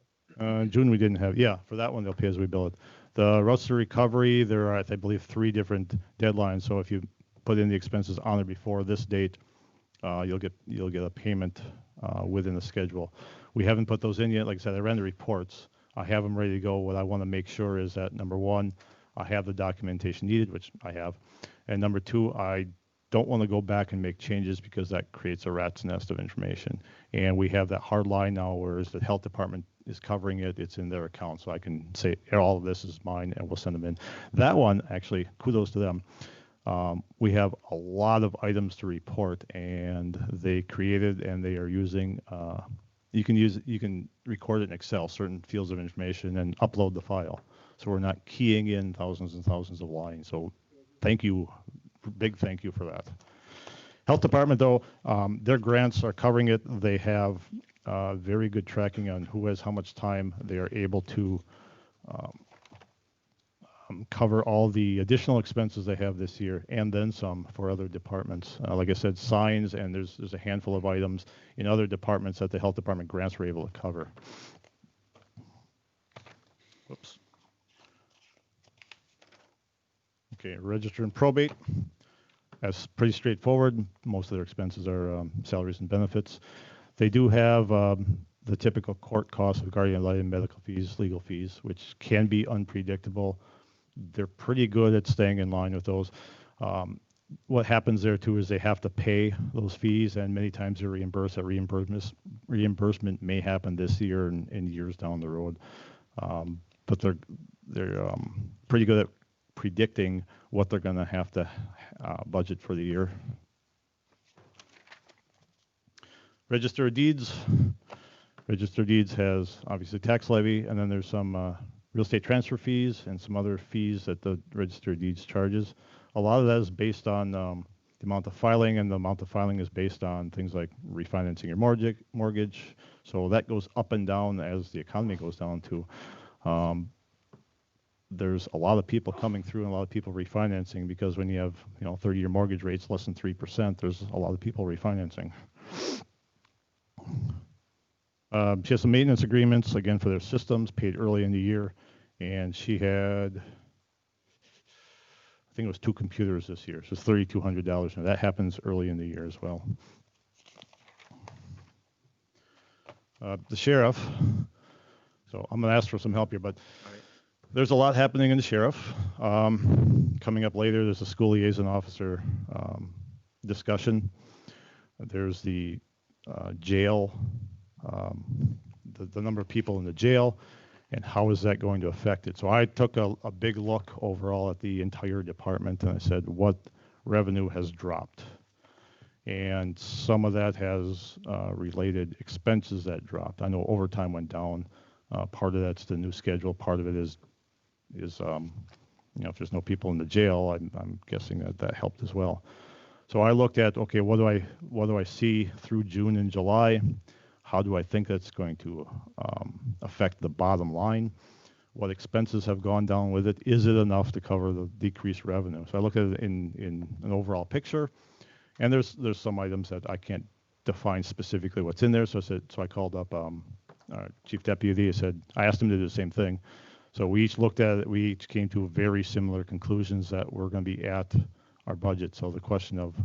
what? June we didn't have. Yeah, for that one they'll pay as we bill it. The Ruster recovery, there are, I believe, 3 different deadlines. So if you put in the expenses on or before this date, you'll get a payment within the schedule. We haven't put those in yet. Like I said, I ran the reports. I have them ready to go. What I want to make sure is that, number 1, I have the documentation needed, which I have, and number 2, I don't want to go back and make changes because that creates a rat's nest of information. And we have that hard line now, whereas the health department is covering it, it's in their account, so I can say all of this is mine, and we'll send them in. That one, actually, kudos to them. We have a lot of items to report, and they created and they are using. You can record it in Excel, certain fields of information, and upload the file. So we're not keying in thousands and thousands of lines. So thank you, big thank you for that. Health department, though, their grants are covering it. They have very good tracking on who has how much time. They are able to cover all the additional expenses they have this year and then some for other departments. Like I said, signs, and there's a handful of items in other departments that the health department grants were able to cover. Whoops. Okay, register and probate. That's pretty straightforward. Most of their expenses are salaries and benefits. They do have the typical court costs of guardian ad litem, medical fees, legal fees, which can be unpredictable. They're pretty good at staying in line with those. What happens there too is they have to pay those fees, and many times they're reimbursed. That reimbursement may happen this year and years down the road. But they're pretty good at predicting what they're going to have to budget for the year. Register of Deeds. Register of Deeds has obviously tax levy, and then there's some real estate transfer fees and some other fees that the Register of Deeds charges. A lot of that is based on the amount of filing, and the amount of filing is based on things like refinancing your mortgage. So that goes up and down as the economy goes down too. There's a lot of people coming through and a lot of people refinancing, because when you have 30-year mortgage rates less than 3%, there's a lot of people refinancing. She has some maintenance agreements, again, for their systems, paid early in the year. And she had, I think it was 2 computers this year. So it's $3,200. Now that happens early in the year as well. The sheriff. So I'm going to ask for some help here, but there's a lot happening in the sheriff. Coming up later, there's a school liaison officer discussion. There's the jail, the number of people in the jail, and how is that going to affect it. So I took a big look overall at the entire department, and I said, what revenue has dropped? And some of that has related expenses that dropped. I know overtime went down. Part of that's the new schedule. Part of it is if there's no people in the jail, I'm guessing that helped as well. So I looked at, okay, what do I see through June and July? How do I think that's going to affect the bottom line? What expenses have gone down with it? Is it enough to cover the decreased revenue? So I looked at it in an overall picture, And there's some items that I can't define specifically what's in there. So I called up Chief Deputy. I asked him to do the same thing. So we each looked at it. We each came to very similar conclusions that we're going to be at our budget. So the question of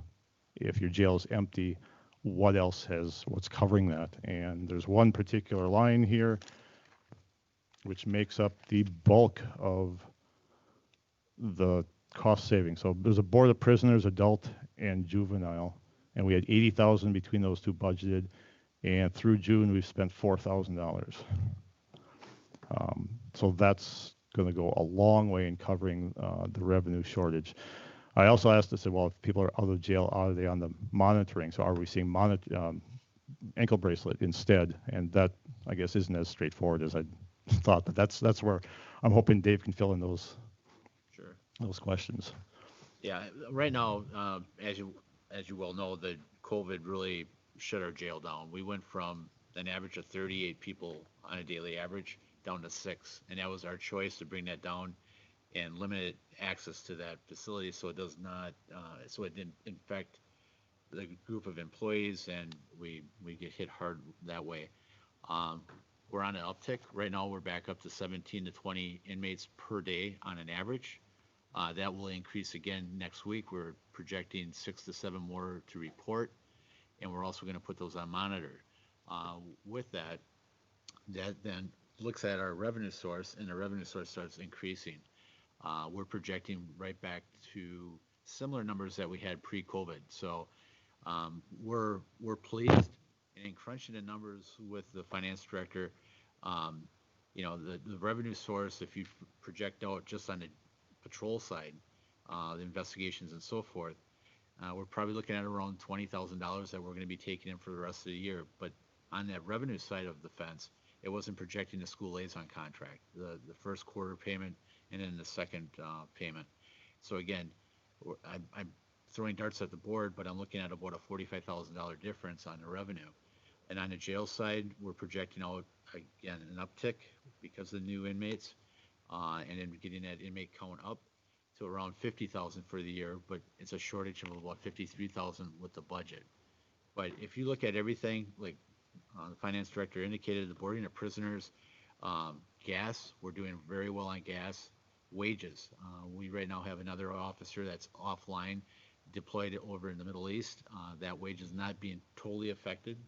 if your jail is empty, what's covering that? And there's one particular line here which makes up the bulk of the cost savings. So there's a board of prisoners, adult and juvenile, and we had 80,000 between those two budgeted, and through June we've spent $4,000. So that's going to go a long way in covering the revenue shortage. I also asked, I said, well, if people are out of jail, are they on the monitoring? So are we seeing ankle bracelet instead? And that, I guess, isn't as straightforward as I thought, but that's where I'm hoping Dave can fill in those questions. Yeah, right now, as you well know, the COVID really shut our jail down. We went from an average of 38 people on a daily average down to 6, and that was our choice to bring that down and limit access to that facility so it does not, so it didn't infect the group of employees, and we get hit hard that way. We're on an uptick. Right now, we're back up to 17 to 20 inmates per day on an average. That will increase again next week. We're projecting 6 to 7 more to report, and we're also going to put those on monitor. With that then looks at our revenue source, and the revenue source starts increasing. We're projecting right back to similar numbers that we had pre-COVID. So we're pleased, and in crunching the numbers with the finance director, the revenue source, if you project out just on the patrol side, the investigations and so forth, we're probably looking at around $20,000 that we're going to be taking in for the rest of the year. But on that revenue side of the fence, it wasn't projecting the school liaison contract, the first quarter payment, and then the second payment. So again, I'm throwing darts at the board, but I'm looking at about a $45,000 difference on the revenue. And on the jail side, we're projecting out, again, an uptick because of the new inmates, and then getting that inmate count up to around 50,000 for the year, but it's a shortage of about 53,000 with the budget. But if you look at everything, like the finance director indicated, the boarding of prisoners, gas, we're doing very well on gas. Wages, we right now have another officer that's offline, deployed over in the Middle East. That wage is not being totally affected.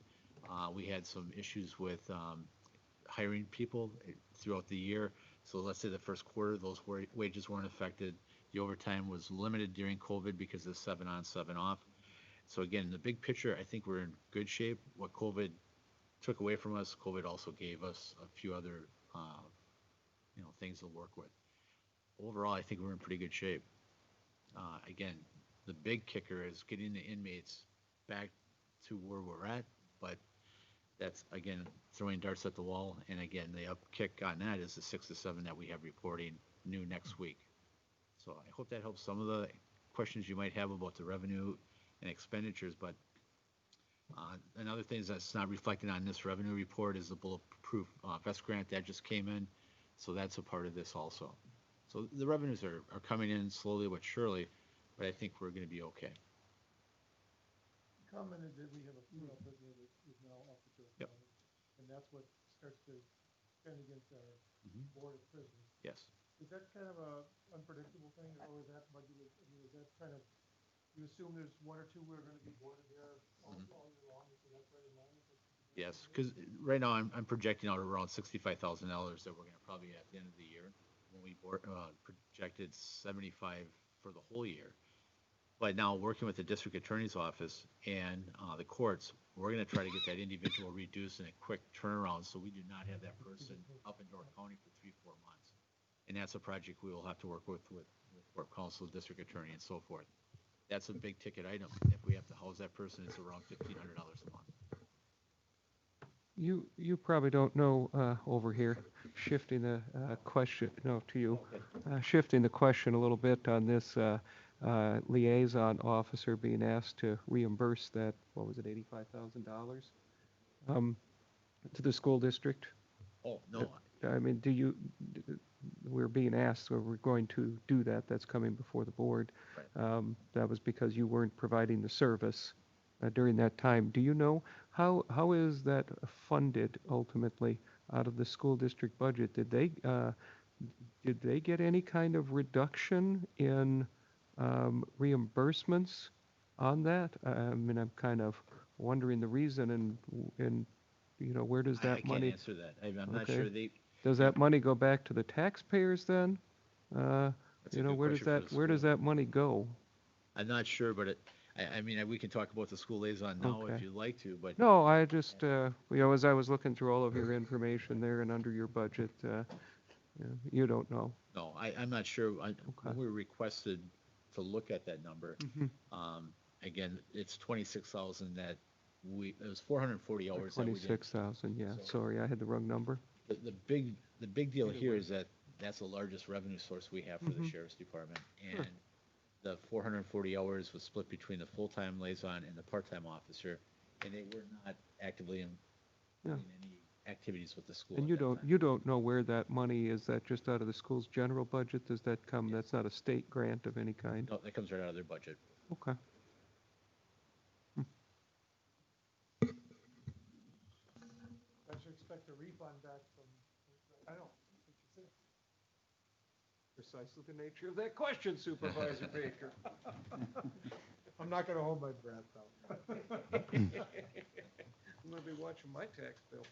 We had some issues with hiring people throughout the year. So let's say the first quarter, those wages weren't affected. The overtime was limited during COVID because of 7 on, 7 off. So again, the big picture, I think we're in good shape. What COVID took away from us, COVID also gave us a few other things to work with. Overall, I think we're in pretty good shape. Again, the big kicker is getting the inmates back to where we're at, but that's, again, throwing darts at the wall. And again, the upkick on that is the 6 to 7 that we have reporting new next week. So I hope that helps some of the questions you might have about the revenue and expenditures. But another thing that's not reflected on this revenue report is the bulletproof vest grant that just came in. So that's a part of this also. So the revenues are coming in slowly but surely, but I think we're going to be okay. Commented that we have a female prisoner that is now officer. Yep. And that's what starts to spend against our board of prisoners. Yes. Is that kind of a unpredictable thing, or is that budgeted? I mean, is that kind of, you assume there's 1 or 2 we're going to be boarded there all year long? So that's right in line with it? Yes, because right now I'm projecting out around $65,000 that we're going to probably at the end of the year. When we projected 75 for the whole year. But now working with the district attorney's office and the courts, we're going to try to get that individual reduced in a quick turnaround so we do not have that person up in Door County for 3-4 months. And that's a project we will have to work with court counsel, district attorney, and so forth. That's a big ticket item. If we have to house that person, it's around $1,500 a month. You probably don't know over here, shifting the question, no, to you, shifting the question a little bit on this liaison officer being asked to reimburse that, what was it, $85,000 to the school district? Oh, no. I mean, we're being asked, or we're going to do that, that's coming before the board. That was because you weren't providing the service during that time. Do you know how is that funded ultimately out of the school district budget? Did they get any kind of reduction in reimbursements on that? I mean, I'm kind of wondering the reason, and where does I that can't money? answer that. I'm not Okay. sure Does that money go back to the taxpayers then? that's a good question for the Where does school. that money go? I'm not sure, but I mean, we can talk about the school liaison now if Okay. you'd like to, but No, I just, as I was looking through all of your information there and under your budget, you don't know. no, I'm not sure. When Okay. we were requested to look at that number, again, it's 26,000 that it was 440 hours that we did. 26,000, yeah, So- sorry, I had the wrong number. The big deal Either here way. is that that's the largest revenue source we have for the sheriff's department. Sure. And the 440 hours was split between the full-time liaison and the part-time officer, and they were not actively in Yeah. any activities with the school And at you that time. don't know where that money, is that just out of the school's general budget? Does that come, that's not a state grant of any kind? No, that comes right out of their budget. Okay. I should expect a refund back from, I don't know. Precisely the nature of that question, Supervisor Baker. I'm not gonna hold my breath though. I'm gonna be watching my tax bill.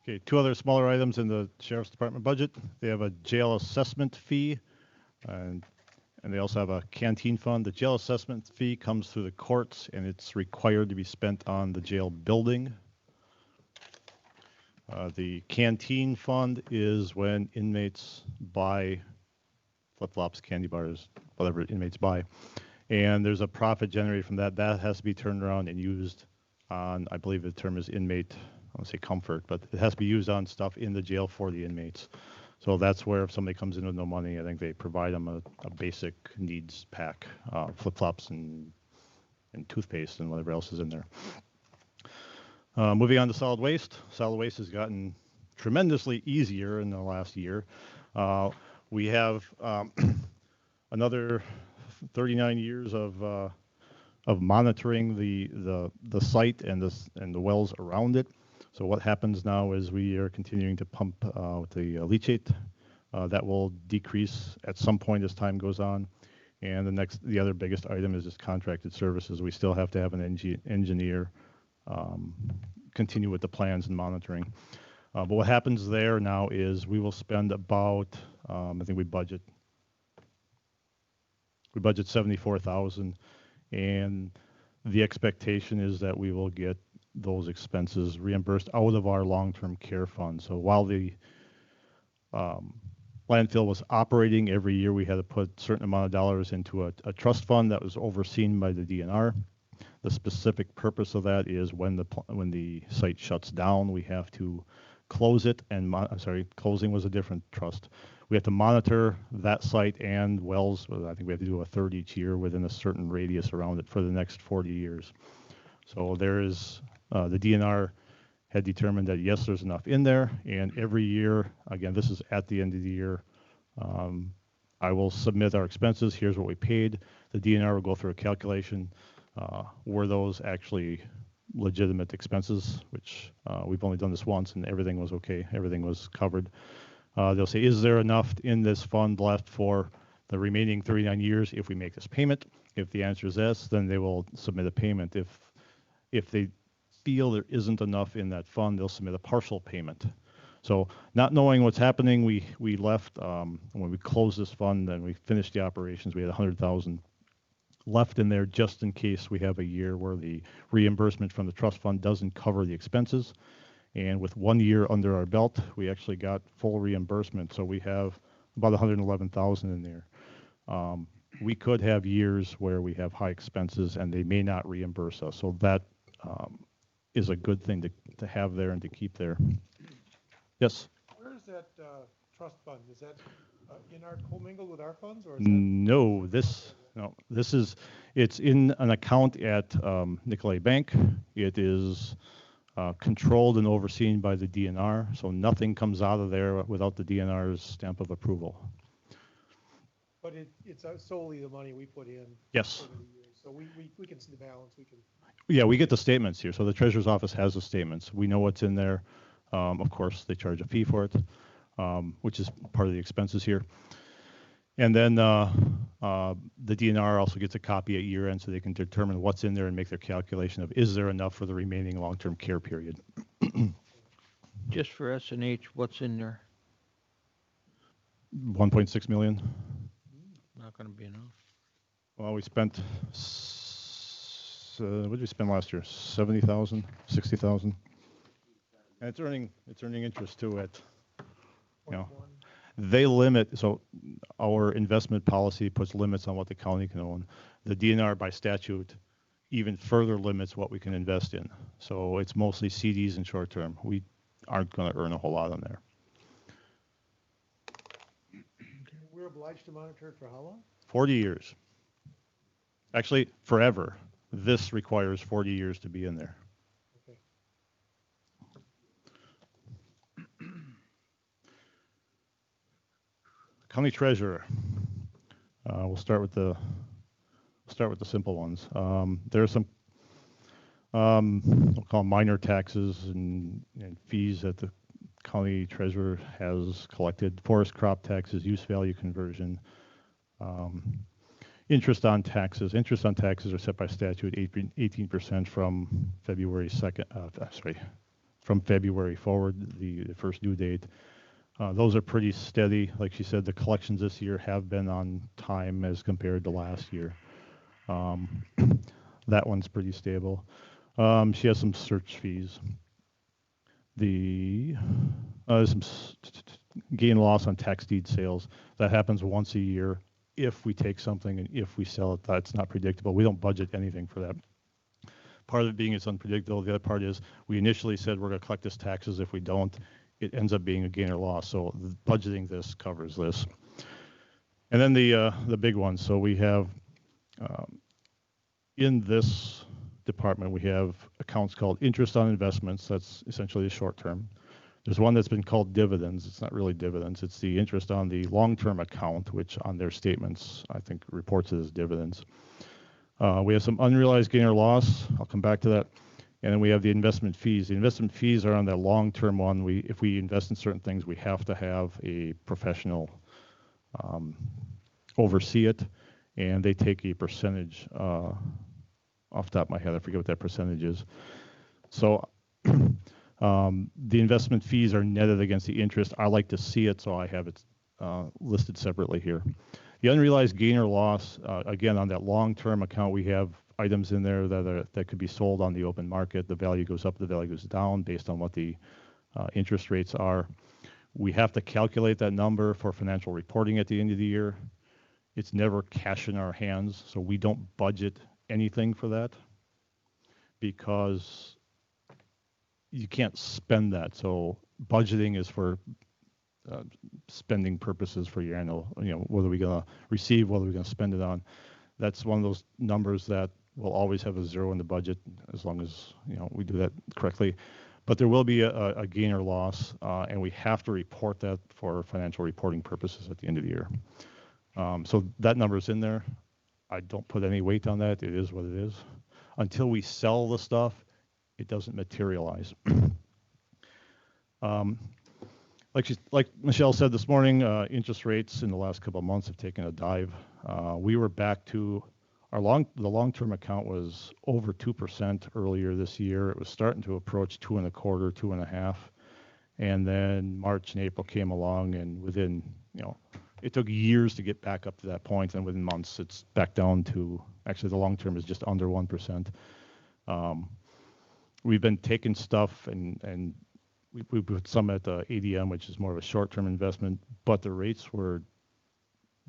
Okay, two other smaller items in the sheriff's department budget. They have a jail assessment fee, and they also have a canteen fund. The jail assessment fee comes through the courts, and it's required to be spent on the jail building. The canteen fund is when inmates buy flip-flops, candy bars, whatever inmates buy. And there's a profit generated from that. That has to be turned around and used on, I believe the term is inmate, I don't say comfort, but it has to be used on stuff in the jail for the inmates. So that's where if somebody comes in with no money, I think they provide them a basic needs pack, flip-flops and toothpaste and whatever else is in there. Moving on to solid waste. Solid waste has gotten tremendously easier in the last year. We have another 39 years of monitoring the site and the wells around it. So what happens now is we are continuing to pump with the leachate. That will decrease at some point as time goes on. And the other biggest item is just contracted services. We still have to have an engineer continue with the plans and monitoring. But what happens there now is we will spend about, I think we budget 74,000, and the expectation is that we will get those expenses reimbursed out of our long-term care fund. So while the landfill was operating, every year we had to put a certain amount of dollars into a trust fund that was overseen by the DNR. The specific purpose of that is when the site shuts down, we have to close it, and closing was a different trust. We have to monitor that site and wells. I think we have to do a third each year within a certain radius around it for the next 40 years. So there is, the DNR had determined that yes, there's enough in there, and every year, again, this is at the end of the year, I will submit our expenses. Here's what we paid. The DNR will go through a calculation. Were those actually legitimate expenses, which we've only done this once and everything was okay, everything was covered. They'll say, is there enough in this fund left for the remaining 39 years if we make this payment? If the answer is yes, then they will submit a payment. If they feel there isn't enough in that fund, they'll submit a partial payment. So not knowing what's happening, we left, when we closed this fund and we finished the operations, we had 100,000 left in there just in case we have a year where the reimbursement from the trust fund doesn't cover the expenses. And with 1 year under our belt, we actually got full reimbursement. So we have about 111,000 in there. We could have years where we have high expenses and they may not reimburse us. So that is a good thing to have there and to keep there. Yes? Where is that trust fund? Is that in our commingled with our funds, or is that? No, it's in an account at Nicolay Bank. It is controlled and overseen by the DNR, so nothing comes out of there without the DNR's stamp of approval. But it's solely the money we put in Yes. over the years. So we can see the balance. We can. Yeah, we get the statements here. So the treasurer's office has the statements. We know what's in there. Of course, they charge a fee for it, which is part of the expenses here. And then the DNR also gets a copy at year end so they can determine what's in there and make their calculation of is there enough for the remaining long-term care period. Just for S&H, what's in there? 1.6 million. Not going to be enough. Well, we spent, what did we spend last year? 70,000, 60,000. And it's earning interest too at, you know, they limit, so our investment policy puts limits on what the county can own. The DNR by statute even further limits what we can invest in. So it's mostly CDs and short term. We aren't going to earn a whole lot on there. We're obliged to monitor it for how long? 40 years. Actually, forever. This requires 40 years to be in there. Okay. County treasurer. We'll start with the simple ones. There are some we'll call them minor taxes and fees that the county treasurer has collected: forest crop taxes, use value conversion, interest on taxes. Interest on taxes are set by statute 18% from February 2nd. From February forward, the first due date. Those are pretty steady. Like she said, the collections this year have been on time as compared to last year. That one's pretty stable. She has some search fees. Some gain loss on tax deed sales. That happens once a year. If we take something and if we sell it, that's not predictable. We don't budget anything for that. Part of it being it's unpredictable. The other part is we initially said we're going to collect this taxes. If we don't, it ends up being a gain or loss. So budgeting this covers this. And then the big one. So we have in this department we have accounts called interest on investments. That's essentially the short term. There's one that's been called dividends. It's not really dividends. It's the interest on the long-term account, which on their statements I think reports it as dividends. We have some unrealized gain or loss. I'll come back to that. And then we have the investment fees. The investment fees are on that long-term one. If we invest in certain things, we have to have a professional oversee it, and they take a percentage. Off the top of my head, I forget what that percentage is. So the investment fees are netted against the interest. I like to see it, so I have it listed separately here. The unrealized gain or loss, again, on that long-term account, we have items in there that could be sold on the open market. The value goes up, the value goes down based on what the interest rates are. We have to calculate that number for financial reporting at the end of the year. It's never cash in our hands, so we don't budget anything for that because you can't spend that. So budgeting is for spending purposes for your annual, what are we going to receive, what are we going to spend it on. That's one of those numbers that will always have a zero in the budget as long as we do that correctly. But there will be a gain or loss, and we have to report that for financial reporting purposes at the end of the year. So that number's in there. I don't put any weight on that. It is what it is. Until we sell the stuff, it doesn't materialize. Like Michelle said this morning, interest rates in the last couple of months have taken a dive. We were back to the long-term account was over 2% earlier this year. It was starting to approach 2.25%, 2.5%, and then March and April came along, and within it took years to get back up to that point, and within months it's back down to actually the long-term is just under 1%. We've been taking stuff and we put some at the ADM, which is more of a short-term investment, but the rates were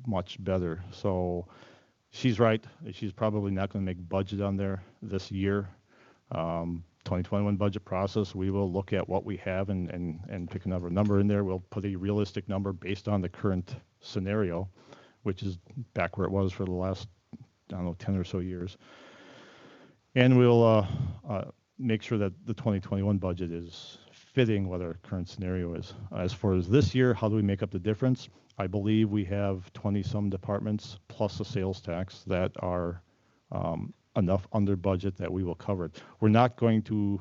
much better. So she's right. She's probably not going to make budget on there this year. 2021 budget process, we will look at what we have and pick another number in there. We'll put a realistic number based on the current scenario, which is back where it was for the last, 10 or so years. And we'll make sure that the 2021 budget is fitting what our current scenario is. As far as this year, how do we make up the difference? I believe we have 20-some departments plus a sales tax that are enough under budget that we will cover it. We're not going to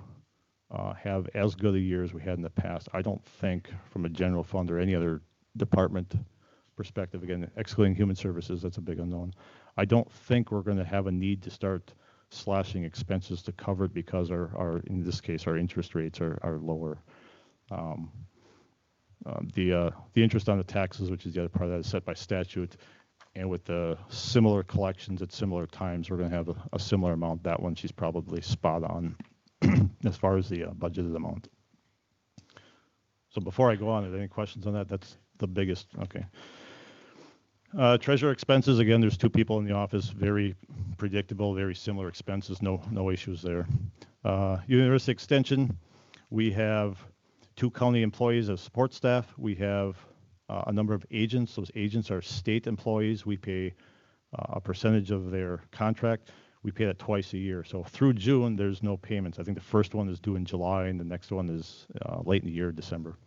have as good a year as we had in the past. I don't think from a general fund or any other department perspective, again, excluding human services, that's a big unknown. I don't think we're going to have a need to start slashing expenses to cover it because our in this case, our interest rates are lower. The interest on the taxes, which is the other part of that, is set by statute. And with the similar collections at similar times, we're going to have a similar amount. That one, she's probably spot on as far as the budgeted amount. So before I go on, are there any questions on that? That's the biggest. Okay. Treasurer expenses, again, there's 2 people in the office, very predictable, very similar expenses, no issues there. University Extension, we have 2 county employees as support staff. We have a number of agents. Those agents are state employees. We pay a percentage of their contract. We pay that twice a year. So through June, there's no payments. I think the first one is due in July, and the next one is late in the year, December.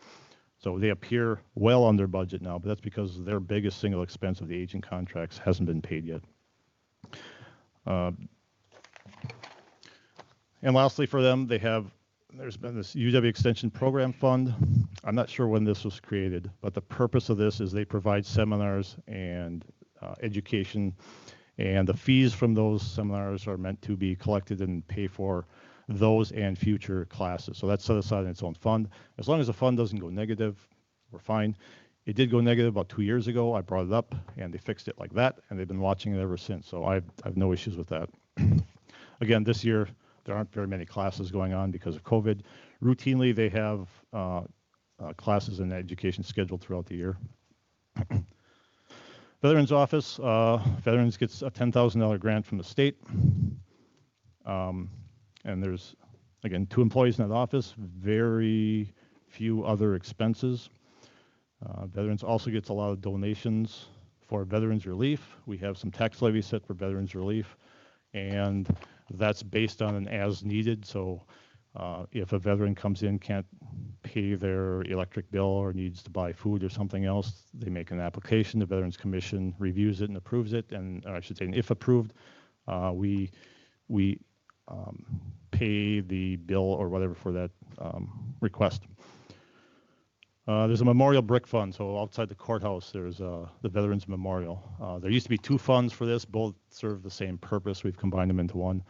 So they appear well under budget now, but that's because their biggest single expense of the agent contracts hasn't been paid yet. And lastly for them, there's been this UW Extension Program Fund. I'm not sure when this was created, but the purpose of this is they provide seminars and education, and the fees from those seminars are meant to be collected and pay for those and future classes. So that's set aside in its own fund. As long as the fund doesn't go negative, we're fine. It did go negative about 2 years ago. I brought it up, and they fixed it like that, and they've been watching it ever since. So I have no issues with that. Again, this year, there aren't very many classes going on because of COVID. Routinely, they have classes and education scheduled throughout the year. Veterans Office, Veterans gets a $10,000 grant from the state. And there's, again, 2 employees in that office, very few other expenses. Veterans also gets a lot of donations for veterans relief. We have some tax levies set for veterans relief, and that's based on an as needed. So if a veteran comes in, can't pay their electric bill or needs to buy food or something else, they make an application. The Veterans Commission reviews it and approves it. And or I should say, and if approved, we pay the bill or whatever for that request. There's a memorial brick fund. So outside the courthouse, there's the Veterans Memorial. There used to be 2 funds for this. Both serve the same purpose. We've combined them into one.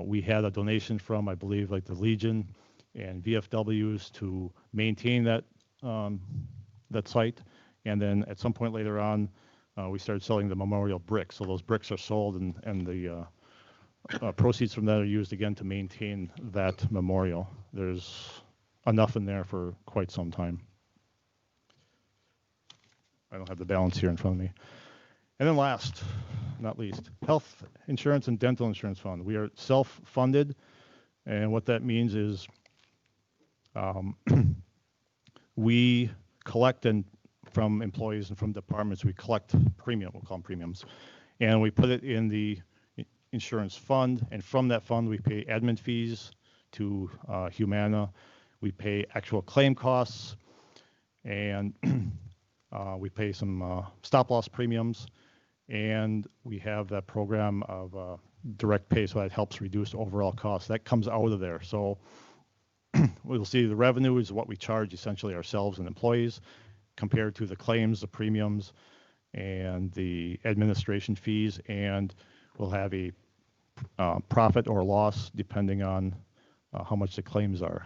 We had a donation from, I believe, like the Legion and VFWs to maintain that that site. And then at some point later on, we started selling the memorial bricks. So those bricks are sold, and the proceeds from that are used again to maintain that memorial. There's enough in there for quite some time. I don't have the balance here in front of me. And then last, not least, health insurance and dental insurance fund. We are self-funded, and what that means is we collect from employees and from departments, we collect premium, we'll call them premiums, and we put it in the insurance fund, and from that fund we pay admin fees to Humana. We pay actual claim costs, and we pay some stop-loss premiums, and we have that program of direct pay, so that helps reduce overall costs. That comes out of there. So we'll see the revenue is what we charge essentially ourselves and employees compared to the claims, the premiums, and the administration fees, and we'll have a profit or loss depending on how much the claims are.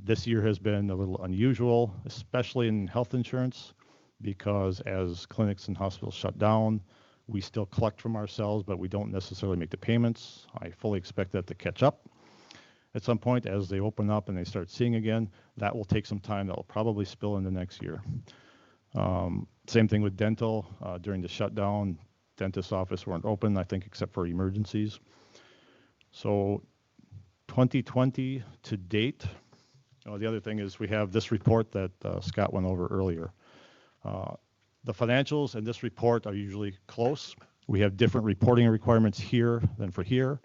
This year has been a little unusual, especially in health insurance, because as clinics and hospitals shut down, we still collect from ourselves, but we don't necessarily make the payments. I fully expect that to catch up at some point as they open up and they start seeing again. That will take some time. That will probably spill into next year. Same thing with dental. During the shutdown, dentist's office weren't open, I think, except for emergencies. So 2020 to date, the other thing is we have this report that Scott went over earlier. The financials in this report are usually close. We have different reporting requirements here than for here.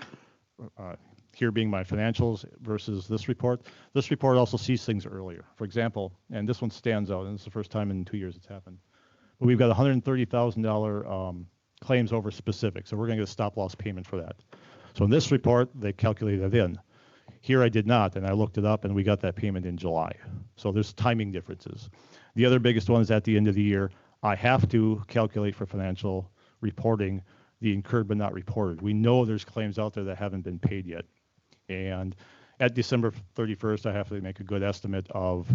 here being my financials versus this report. This report also sees things earlier. For example, and this one stands out, and it's the first time in 2 years it's happened. But we've got $130,000 claims over specific, so we're going to get a stop loss payment for that. So in this report, they calculated that in. Here I did not, and I looked it up, and we got that payment in July. So there's timing differences. The other biggest one is at the end of the year, I have to calculate for financial reporting the incurred but not reported. We know there's claims out there that haven't been paid yet. And at December 31st, I have to make a good estimate of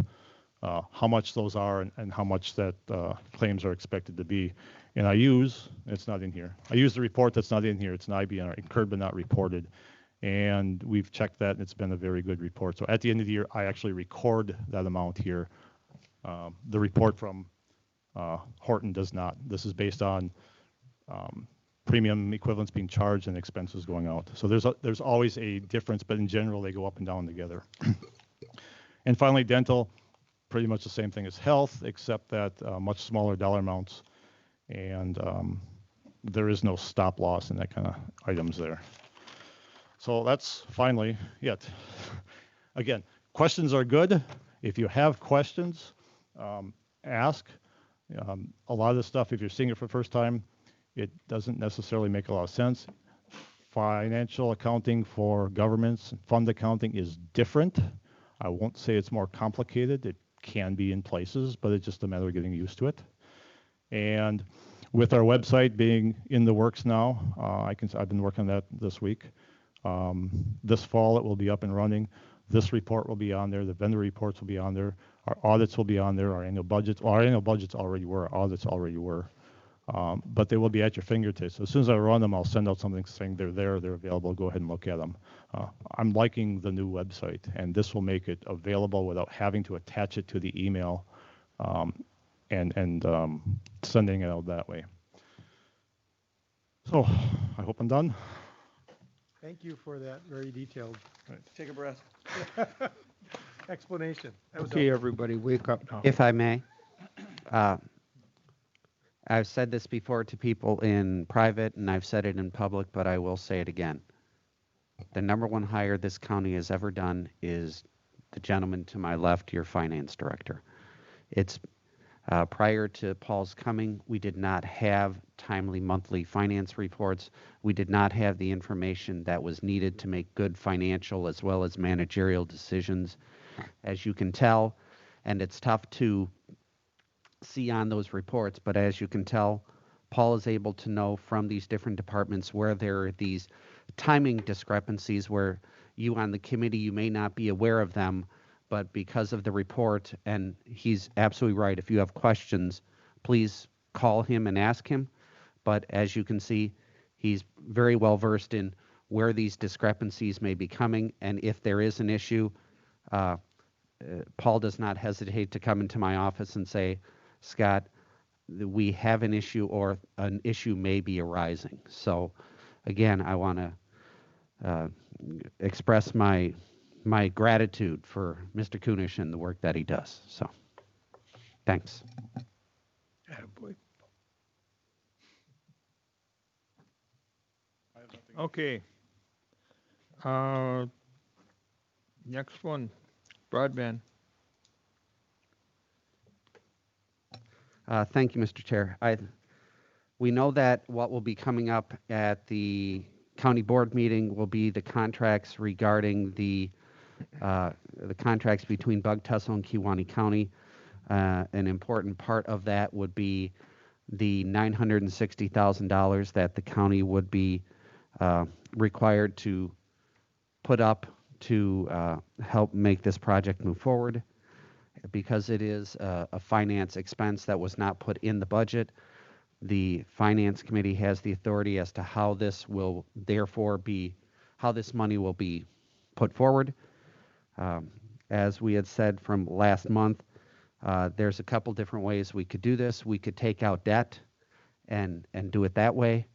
how much those are and how much that claims are expected to be. And I use, it's not in here, I use the report that's not in here. It's an IBNR, incurred but not reported. And we've checked that, and it's been a very good report. So at the end of the year, I actually record that amount here. The report from Horton does not. This is based on premium equivalents being charged and expenses going out. So there's always a difference, but in general, they go up and down together. And finally, dental, pretty much the same thing as health, except that much smaller dollar amounts. And there is no stop loss in that kind of items there. So that's finally it. Again, questions are good. If you have questions, ask. A lot of the stuff, if you're seeing it for the first time, it doesn't necessarily make a lot of sense. Financial accounting for governments and fund accounting is different. I won't say it's more complicated. It can be in places, but it's just a matter of getting used to it. And with our website being in the works now, I've been working on that this week. This fall, it will be up and running. This report will be on there. The vendor reports will be on there. Our audits will be on there. Our annual budgets already were. Our audits already were. But they will be at your fingertips. So as soon as I run them, I'll send out something saying they're there, they're available. Go ahead and look at them. I'm liking the new website, and this will make it available without having to attach it to the email and sending it out that way. So I hope I'm done. Thank you for that very detailed Take a breath. explanation. That was Okay, everybody, wake up now. If I may, I've said this before to people in private, and I've said it in public, but I will say it again. The number one hire this county has ever done is the gentleman to my left, your finance director. It's prior to Paul's coming, we did not have timely monthly finance reports. We did not have the information that was needed to make good financial as well as managerial decisions, as you can tell. And it's tough to see on those reports, but as you can tell, Paul is able to know from these different departments where there are these timing discrepancies where you on the committee, you may not be aware of them, but because of the report, and he's absolutely right, if you have questions, please call him and ask him. But as you can see, he's very well versed in where these discrepancies may be coming, and if there is an issue, Paul does not hesitate to come into my office and say, Scott, we have an issue or an issue may be arising. So again, I want to express my gratitude for Mr. Kunish and the work that he does. So thanks. Attaboy. Okay. Next one, broadband. Thank you, Mr. Chair. We know that what will be coming up at the county board meeting will be the contracts regarding the contracts between Bug Tussle and Kewaunee County. An important part of that would be the $960,000 that the county would be required to put up to help make this project move forward. Because it is a finance expense that was not put in the budget, the finance committee has the authority as to how this will therefore be, how this money will be put forward. As we had said from last month, there's a couple different ways we could do this. We could take out debt and do it that way,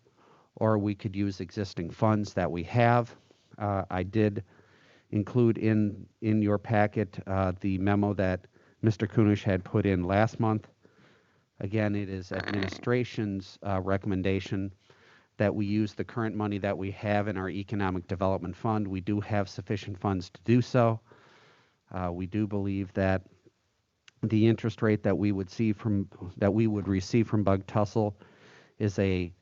or we could use existing funds that we have. I did include in your packet the memo that Mr. Kunish had put in last month. Again, it is administration's recommendation that we use the current money that we have in our economic development fund. We do have sufficient funds to do so. We do believe that the interest rate that we would receive from Bug Tussle is a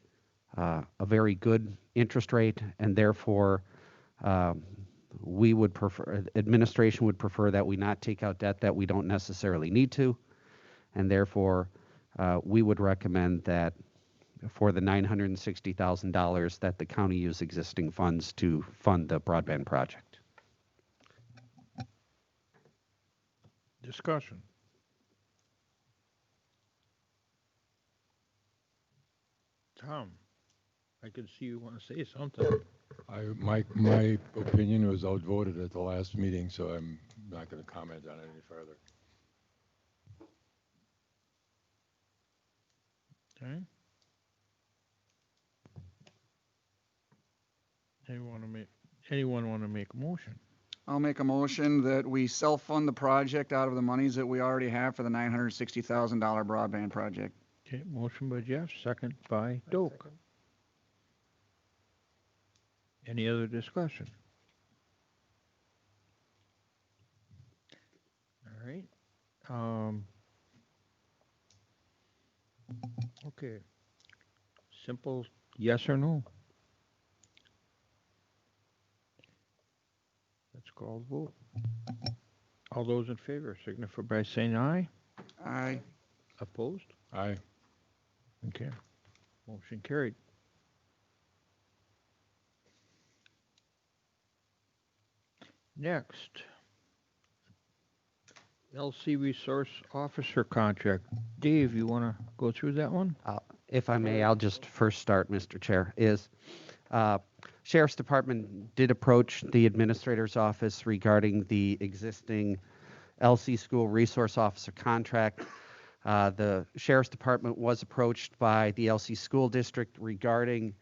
very good interest rate, and therefore administration would prefer that we not take out debt that we don't necessarily need to, and therefore we would recommend that for the $960,000 that the county use existing funds to fund the broadband project. Discussion. Tom, I can see you want to say something. My opinion was outvoted at the last meeting, so I'm not going to comment on it any further. Okay. Anyone want to make a motion? I'll make a motion that we self-fund the project out of the monies that we already have for the $960,000 broadband project. Okay, motion by Jeff, second by Doak. Any other discussion? All right. Okay. Simple yes or no. Let's call the vote. All those in favor signify by saying aye. Aye. Opposed? Aye. Okay. Motion carried. Next, LC Resource Officer contract. Dave, you want to go through that one? If I may, I'll just first start, Mr. Chair, Sheriff's Department did approach the Administrator's Office regarding the existing LC School Resource Officer contract. The Sheriff's Department was approached by the LC School District regarding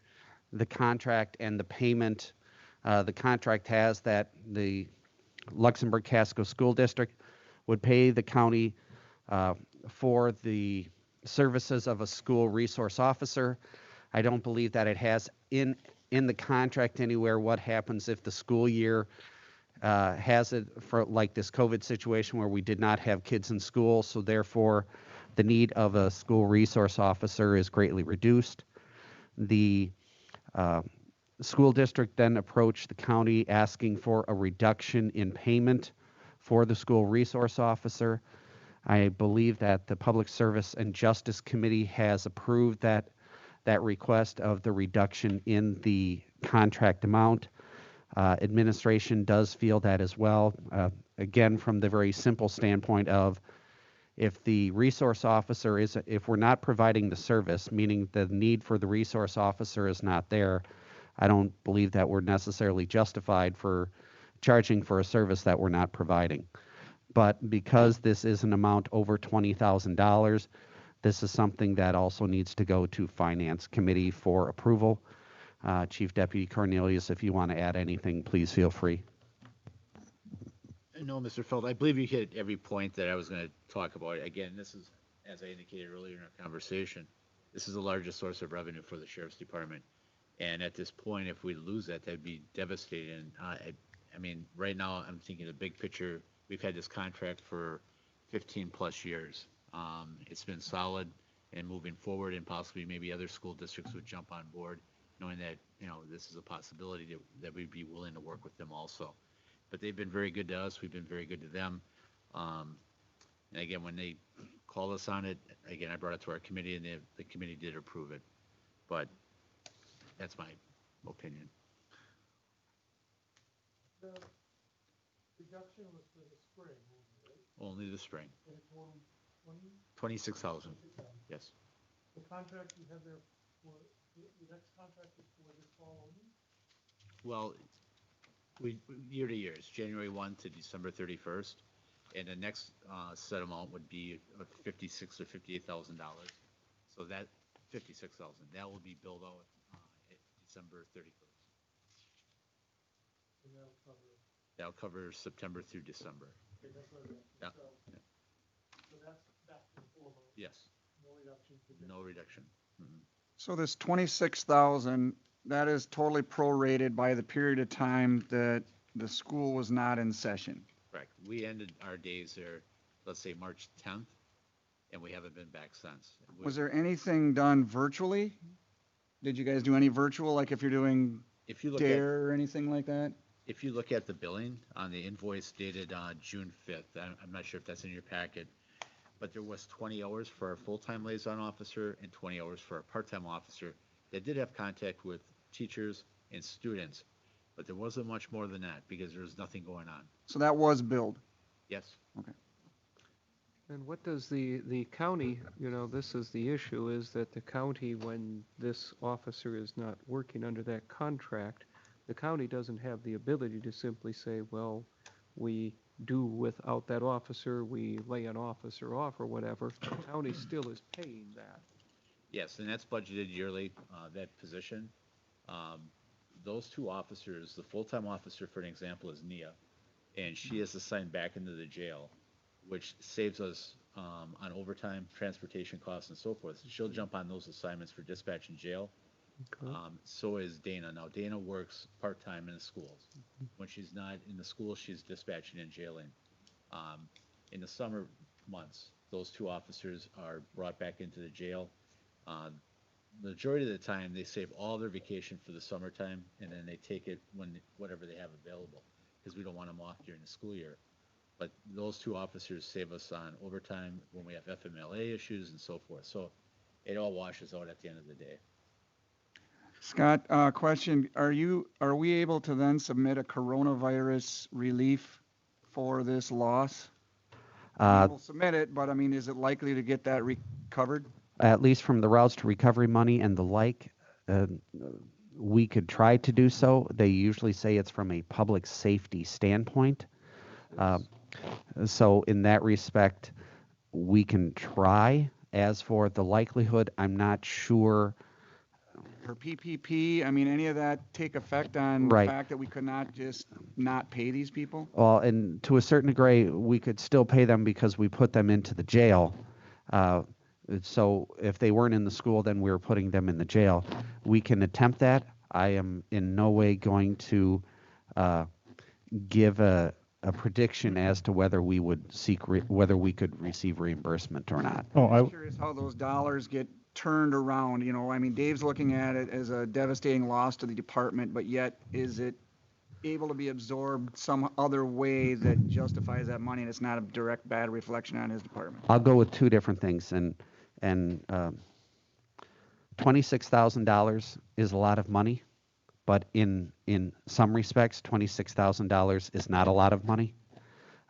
the contract and the payment. The contract has that the Luxembourg Casco School District would pay the county for the services of a school resource officer. I don't believe that it has in the contract anywhere what happens if the school year has it for like this COVID situation where we did not have kids in school, so therefore the need of a school resource officer is greatly reduced. The school district then approached the county asking for a reduction in payment for the school resource officer. I believe that the Public Service and Justice Committee has approved that request of the reduction in the contract amount. Administration does feel that as well. Again, from the very simple standpoint of if the resource officer if we're not providing the service, meaning the need for the resource officer is not there, I don't believe that we're necessarily justified for charging for a service that we're not providing. But because this is an amount over $20,000, this is something that also needs to go to Finance Committee for approval. Chief Deputy Cornelius, if you want to add anything, please feel free. No, Mr. Feld, I believe you hit every point that I was going to talk about. Again, this is, as I indicated earlier in our conversation, this is the largest source of revenue for the Sheriff's Department. And at this point, if we lose that, that'd be devastating. I mean, right now, I'm thinking the big picture. We've had this contract for 15 plus years. It's been solid and moving forward, and possibly maybe other school districts would jump on board, knowing that, this is a possibility that we'd be willing to work with them also. But they've been very good to us. We've been very good to them. And again, when they called us on it, again, I brought it to our committee, and the committee did approve it. But that's my opinion. The reduction was for the spring, right? Only the spring. And it totaled 26,000. Yes. The contract you have there for, the next contract is for this fall only? Well, year to year, it's January 1 to December 31st, and the next set amount would be $56,000 or $58,000. So that $56,000 that will be billed out at December 31st. And That'll cover September through December. okay, that's what Yeah. So that's back to the full amount, Yes. no reduction. No reduction. Mm-hmm. So this 26,000, that is totally prorated by the period of time that the school was not in session. Correct. We ended our days there, let's say March 10th, and we haven't been back since. Was there anything done virtually? Did you guys do any virtual, like if you're doing If you look at, DARE or anything like that? if you look at the billing on the invoice dated June 5th, I'm not sure if that's in your packet, but there was 20 hours for our full-time liaison officer and 20 hours for our part-time officer that did have contact with teachers and students, but there wasn't much more than that because there was nothing going on. So that was billed. Yes? And what does the county, this is the issue, is that the county, when this officer is not working under that contract, the county doesn't have the ability to simply say, well, we do without that officer, we lay an officer off or whatever. The county still is paying that. Yes, and that's budgeted yearly, that position. Those two officers, the full-time officer, for an example, is Nia, and she is assigned back into the jail, which saves us on overtime, transportation costs, and so forth. She'll jump on those assignments for dispatch in jail. Okay. So is Dana. Now, Dana works part-time in the schools. When she's not in the school, she's dispatching and jailing. In the summer months, those two officers are brought back into the jail. Majority of the time, they save all their vacation for the summertime, and then they take it whatever they have available, because we don't want them off during the school year. But those two officers save us on overtime when we have FMLA issues and so forth. So it all washes out at the end of the day. Scott, question, are we able to then submit a coronavirus relief for this loss? We'll submit it, but I mean, is it likely to get that recovered? At least from the routes to recovery money and the like, we could try to do so. They usually say it's from a public safety standpoint. So in that respect, we can try. As for the likelihood, I'm not sure. For PPP, I mean, any of that take effect on the Right. fact that we could not just not pay these people? Well, and to a certain degree, we could still pay them because we put them into the jail. So if they weren't in the school, then we were putting them in the jail. We can attempt that. I am in no way going to give a prediction as to whether we would whether we could receive reimbursement or not. I'm curious how those dollars get turned around. I mean, Dave's looking at it as a devastating loss to the department, but yet is it able to be absorbed some other way that justifies that money and it's not a direct bad reflection on his department? I'll go with two different things, and $26,000 is a lot of money, but in some respects, $26,000 is not a lot of money.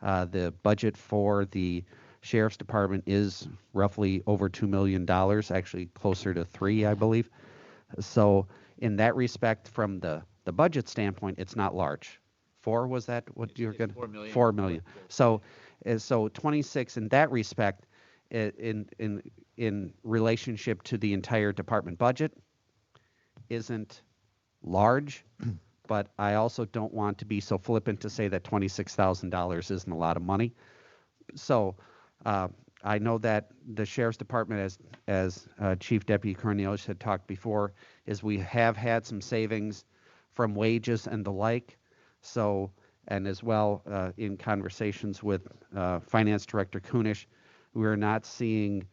The budget for the Sheriff's Department is roughly over $2 million, actually closer to $3, I believe. So in that respect, from the budget standpoint, it's not large. 4, was that what you were going to? 4 million. 4 million. So 26 in that respect, in relationship to the entire department budget, isn't large. But I also don't want to be so flippant to say that $26,000 isn't a lot of money. So I know that the Sheriff's Department, as Chief Deputy Cornelius had talked before, is we have had some savings from wages and the like. So, and as well in conversations with Finance Director Kunish, we're not seeing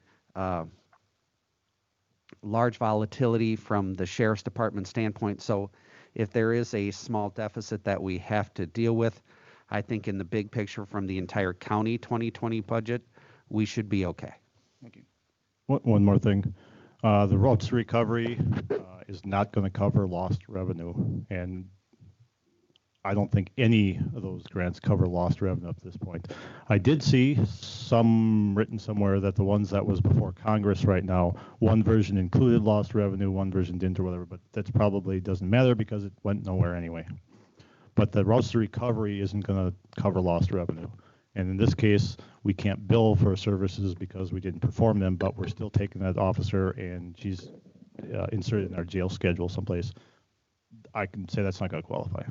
large volatility from the Sheriff's Department standpoint. So if there is a small deficit that we have to deal with, I think in the big picture from the entire county 2020 budget, we should be okay. Thank you. One more thing. The routes to recovery is not going to cover lost revenue, and I don't think any of those grants cover lost revenue up to this point. I did see some written somewhere that the ones that was before Congress right now, one version included lost revenue, one version didn't or whatever, but that probably doesn't matter because it went nowhere anyway. But the routes to recovery isn't going to cover lost revenue. And in this case, we can't bill for services because we didn't perform them, but we're still taking that officer and she's inserted in our jail schedule someplace. I can say that's not going to qualify.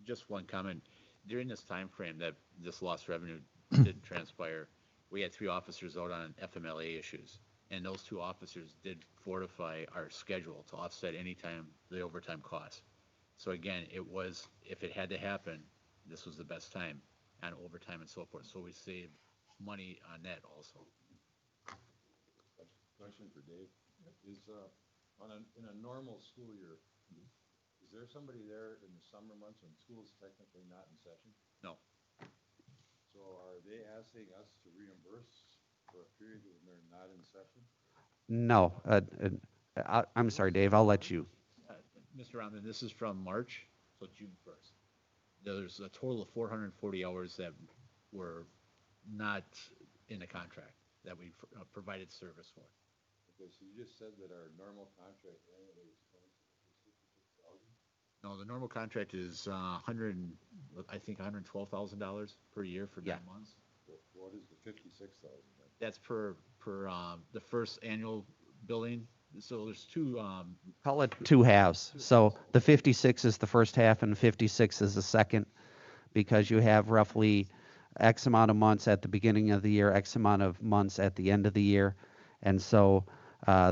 Just one comment. During this time frame that this lost revenue didn't transpire, we had 3 officers out on FMLA issues. And those two officers did fortify our schedule to offset any time the overtime costs. So again, it was, if it had to happen, this was the best time on overtime and so forth. So we saved money on that also. Question for Dave. Is, in a normal school year, is there somebody there in the summer months when school's technically not in session? No. So are they asking us to reimburse for a period when they're not in session? No, I'm sorry, Dave, I'll let you. Mr. Rahman, this is from March, so June 1st. There's a total of 440 hours that were not in the contract that we provided service for. Okay, so you just said that our normal contract annually is $66,000? No, the normal contract is I think $112,000 per year for 9 months. What is the 56,000 then? That's per the first annual billing. So there's two. Call it two halves. So the 56 is the first half and 56 is the second, because you have roughly X amount of months at the beginning of the year, X amount of months at the end of the year. And so I'll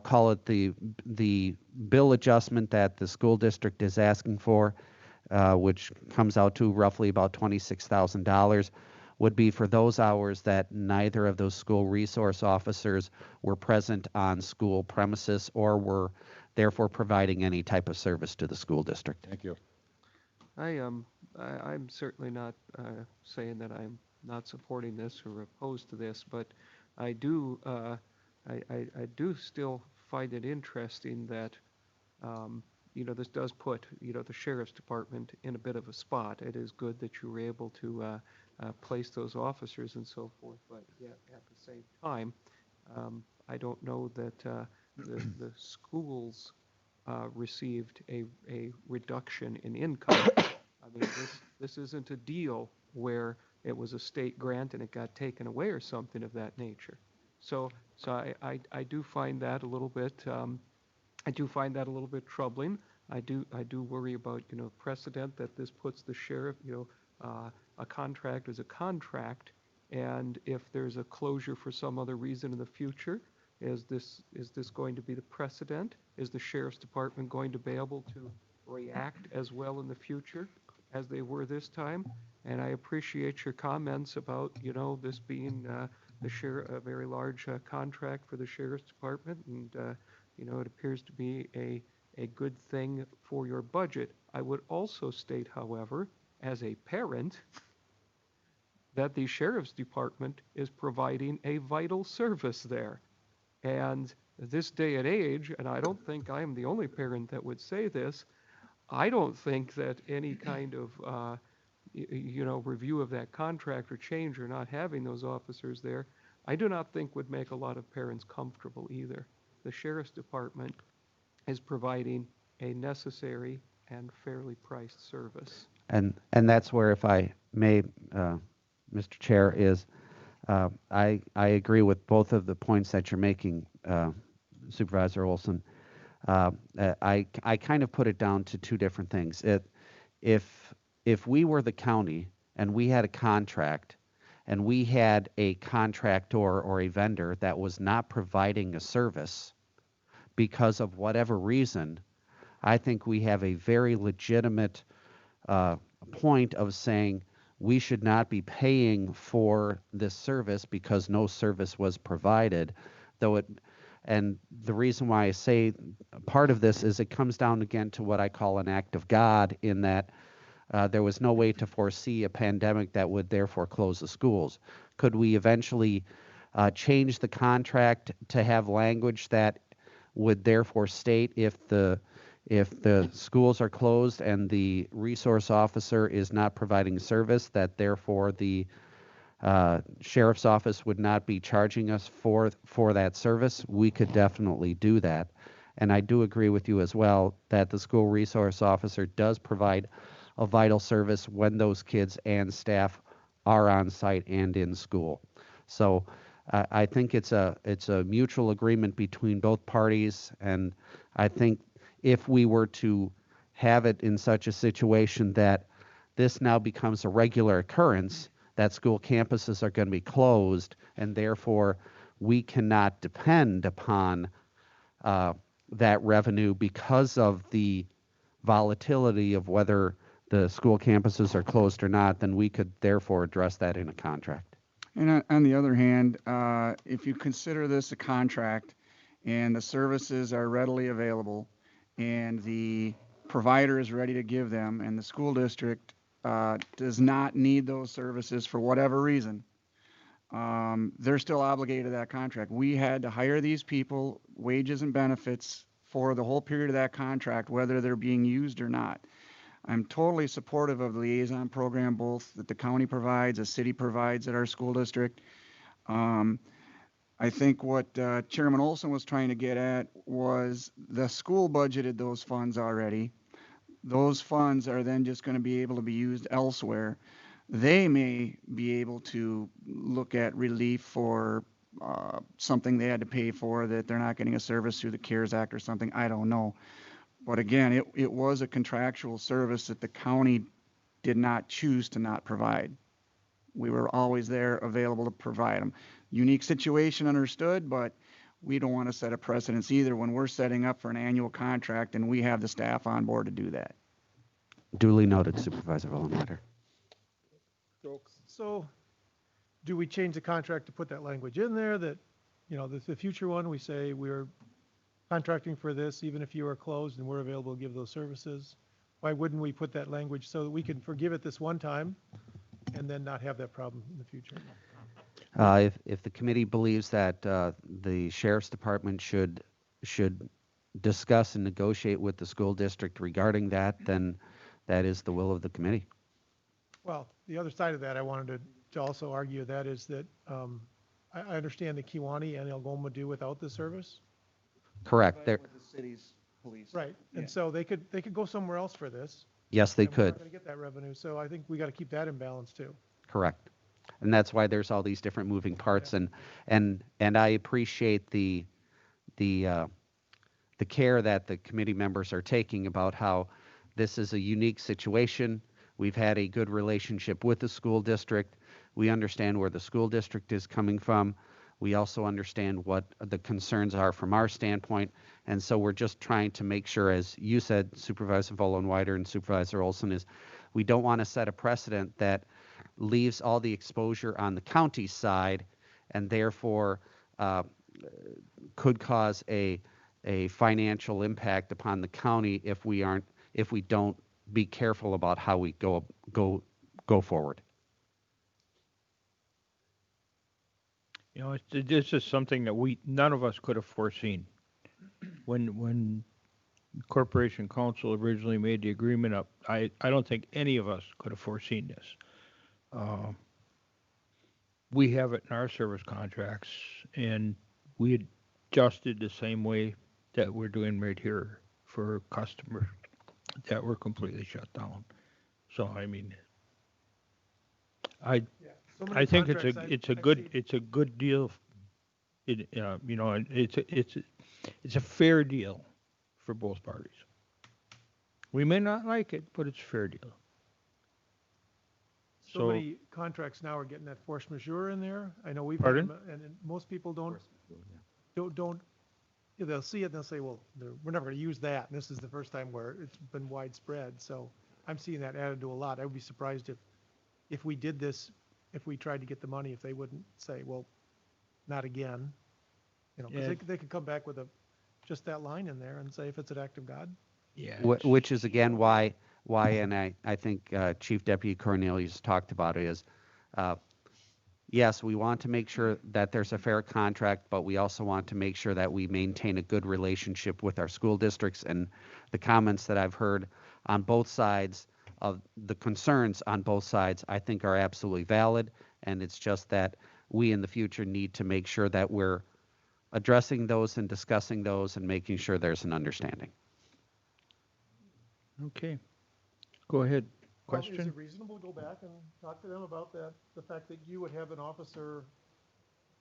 call it the bill adjustment that the school district is asking for, which comes out to roughly about $26,000, would be for those hours that neither of those school resource officers were present on school premises or were therefore providing any type of service to the school district. Thank you. I'm certainly not saying that I'm not supporting this or opposed to this, but I do still find it interesting that this does put the sheriff's department in a bit of a spot. It is good that you were able to place those officers and so forth, but yet at the same time, I don't know that the schools received a reduction in income. I mean, this isn't a deal where it was a state grant and it got taken away or something of that nature. So I do find that a little bit troubling. I do worry about precedent that this puts the sheriff. A contract is a contract, and if there's a closure for some other reason in the future, is this going to be the precedent? Is the sheriff's department going to be able to react as well in the future as they were this time? And I appreciate your comments about this being a very large contract for the sheriff's department, and it appears to be a good thing for your budget. I would also state, however, as a parent, that the sheriff's department is providing a vital service there. And this day and age, and I don't think I am the only parent that would say this, I don't think that any kind of review of that contract or change or not having those officers there, I do not think would make a lot of parents comfortable either. The sheriff's department is providing a necessary and fairly priced service. And that's where, if I may, Mr. Chair, is I agree with both of the points that you're making, Supervisor Olson. I kind of put it down to two different things. If we were the county and we had a contract and we had a contractor or a vendor that was not providing a service because of whatever reason, I think we have a very legitimate point of saying we should not be paying for this service because no service was provided, and the reason why I say part of this is it comes down again to what I call an act of God, in that there was no way to foresee a pandemic that would therefore close the schools. Could we eventually change the contract to have language that would therefore state if the schools are closed and the resource officer is not providing service, that therefore the sheriff's office would not be charging us for that service? We could definitely do that. And I do agree with you as well that the school resource officer does provide a vital service when those kids and staff are on site and in school. So I think it's a mutual agreement between both parties, and I think if we were to have it in such a situation that this now becomes a regular occurrence, that school campuses are going to be closed, and therefore we cannot depend upon that revenue because of the volatility of whether the school campuses are closed or not, then we could therefore address that in a contract. And on the other hand, if you consider this a contract and the services are readily available and the provider is ready to give them and the school district does not need those services for whatever reason, they're still obligated to that contract. We had to hire these people, wages and benefits for the whole period of that contract, whether they're being used or not. I'm totally supportive of the liaison program, both that the county provides, the city provides at our school district. I think what Chairman Olson was trying to get at was the school budgeted those funds already. Those funds are then just going to be able to be used elsewhere. They may be able to look at relief for something they had to pay for that they're not getting a service through the CARES Act or something. I don't know. But again, it was a contractual service that the county did not choose to not provide. We were always there available to provide them. Unique situation, understood, but we don't want to set a precedence either when we're setting up for an annual contract and we have the staff on board to do that. Duly noted, Supervisor Vollenweider. So do we change the contract to put that language in there that, the future one, we say we're contracting for this, even if you are closed and we're available to give those services? Why wouldn't we put that language so that we can forgive it this one time and then not have that problem in the future? If the committee believes that the sheriff's department should discuss and negotiate with the school district regarding that, then that is the will of the committee. Well, the other side of that, I wanted to also argue that is that I understand that Kewaunee and Algoma do without the service. Correct. With the city's police. Right, Yeah. and so they could go somewhere else for this. Yes, they and we're could. not going to get that revenue, so I think we got to keep that in balance too. Correct. And that's why there's all these different moving parts, and I appreciate the care that the committee members are taking about how this is a unique situation. We've had a good relationship with the school district. We understand where the school district is coming from. We also understand what the concerns are from our standpoint. And so we're just trying to make sure, as you said, Supervisor Vollenweider and Supervisor Olson, is we don't want to set a precedent that leaves all the exposure on the county side and therefore could cause a financial impact upon the county if we don't be careful about how we go forward. This is something that none of us could have foreseen. When Corporation Council originally made the agreement up, I don't think any of us could have foreseen this. We have it in our service contracts, and we adjusted the same way that we're doing right here for customers that were completely shut down. So I mean, Yeah, so many I think contracts it's a I've good seen- it's a good deal. It's a fair deal for both parties. We may not like it, but it's a fair deal. So many contracts now are getting that force majeure in there. I know we've had Pardon? them, and most people don't, they'll see it and they'll say, well, we're never going to use that. And this is the first time where it's been widespread. So I'm seeing that added to a lot. I would be surprised if we did this, if we tried to get the money, if they wouldn't say, well, not again. Because Yeah. they could come back with just that line in there and say if it's an act of God. Yeah. Which is again why, and I think Chief Deputy Cornelius talked about it, is yes, we want to make sure that there's a fair contract, but we also want to make sure that we maintain a good relationship with our school districts. And the comments that I've heard on both sides of the concerns on both sides, I think are absolutely valid. And it's just that we in the future need to make sure that we're addressing those and discussing those and making sure there's an understanding. Okay. Go ahead. Well, is Question? it reasonable to go back and talk to them about that, the fact that you would have an officer,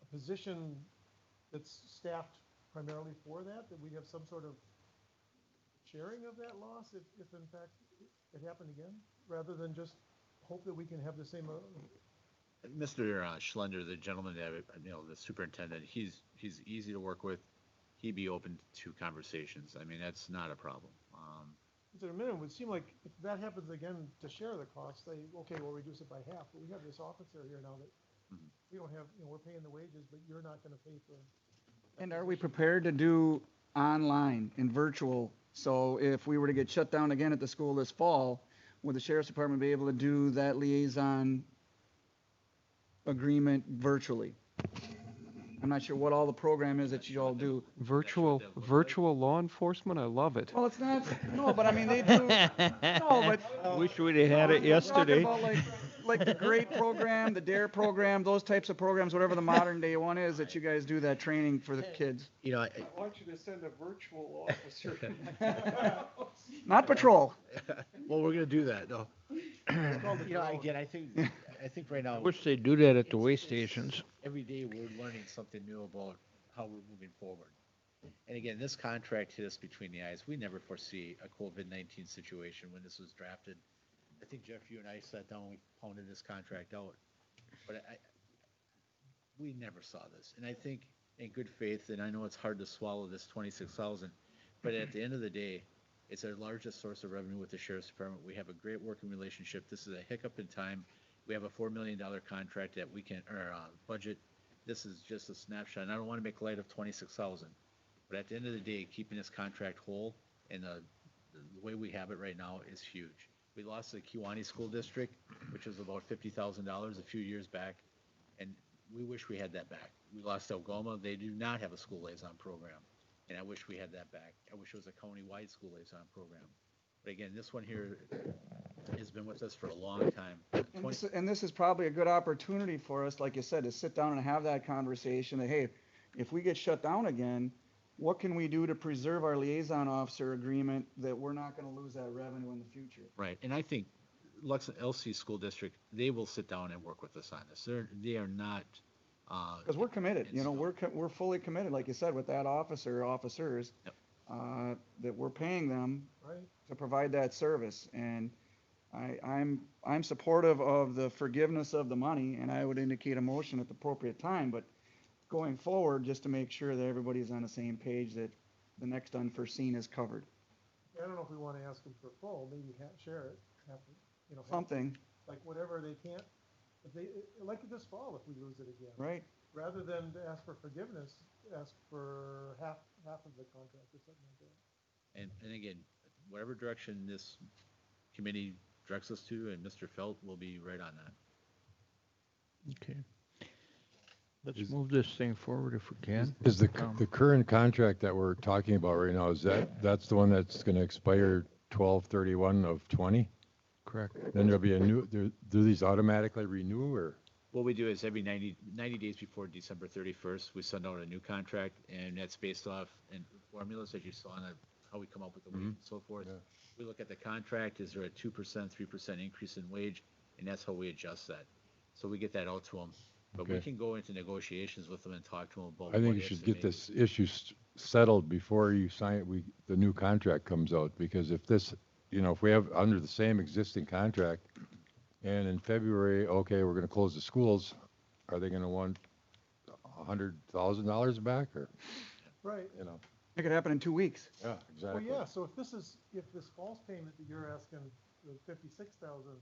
a position that's staffed primarily for that we'd have some sort of sharing of that loss if in fact it happened again, rather than just hope that we can have the same Mr. Schlender, the gentleman that, the superintendent, he's easy to work with. He'd be open to conversations. I mean, that's not a problem. At a minimum, it would seem like if that happens again, to share the cost, they, okay, we'll reduce it by half, but we have this officer here now that Mhm. we don't have, we're paying the wages, but you're not gonna pay for. that And are we position. prepared to do online and virtual? So if we were to get shut down again at the school this fall, would the sheriff's department be able to do that liaison agreement virtually? I'm not sure what all the program is that you all do. Virtual, that would look like. virtual law enforcement, I love it. Well, it's not, no, but I mean, they do, no, but. Wish we'd have had it We're talking yesterday. about like the GREAT program, the DARE program, those types of programs, whatever the modern day one is, that you guys do that training for the kids. I want you to send a virtual officer. Not patrol. Well, we're gonna do that, no. It's called the drone. Again, I think right now, Wish they'd do that at the way stations. every day we're learning something new about how we're moving forward. And again, this contract hit us between the eyes. We never foresee a COVID-19 situation when this was drafted. I think, Jeff, you and I sat down, and we pounded this contract out. But we never saw this. And I think in good faith, and I know it's hard to swallow this 26,000, but at the end of the day, it's our largest source of revenue with the sheriff's department. We have a great working relationship. This is a hiccup in time. We have a $4 million contract that we can, or budget. This is just a snapshot. And I don't want to make light of 26,000, but at the end of the day, keeping this contract whole and the way we have it right now is huge. We lost the Kewaunee School District, which was about $50,000 a few years back, and we wish we had that back. We lost Algoma. They do not have a school liaison program, and I wish we had that back. I wish it was a county-wide school liaison program. But again, this one here has been with us for a long time. And this is probably a good opportunity for us, like you said, to sit down and have that conversation that, hey, if we get shut down again, what can we do to preserve our liaison officer agreement that we're not gonna lose that revenue in the future? Right, and I think LC School District, they will sit down and work with us on this. They are not. Because we're committed, and so- we're fully committed, like you said, with that officer, officers, Yep. that we're paying them Right? to provide that service. And I'm supportive of the forgiveness of the money, and I would indicate a motion at the appropriate time, but going forward, just to make sure that everybody's on the same page, that the next unforeseen is covered. I don't know if we wanna ask them for full, maybe share it, have, have Something, like whatever they can't, if they, like this fall, if we lose it again. right? Rather than to ask for forgiveness, ask for half of the contract or something like that. And again, whatever direction this committee directs us to, and Mr. Felt will be right on that. Okay. Let's move this thing forward if we can. Is the current contract that we're talking about right now, that's the one that's gonna expire 12/31 of 20? Correct. Then there'll be a new, do these automatically renew, or? What we do is every 90 days before December 31st, we send out a new contract, and that's based off and formulas that you saw on how we come up with the wage and so forth. Yeah. We look at the contract, is there a 2%, 3% increase in wage, and that's how we adjust that. So we get that out to them. But we Okay. can go into negotiations with them and talk to them about. I think what you ifs should and get maybes. this issue settled before you sign, the new contract comes out, because if this, if we have under the same existing contract, and in February, okay, we're gonna close the schools, are they gonna want $100,000 back, or, Right. It could happen in 2 weeks. Yeah, Well, exactly. yeah, so if this false payment that you're asking, the 56,000,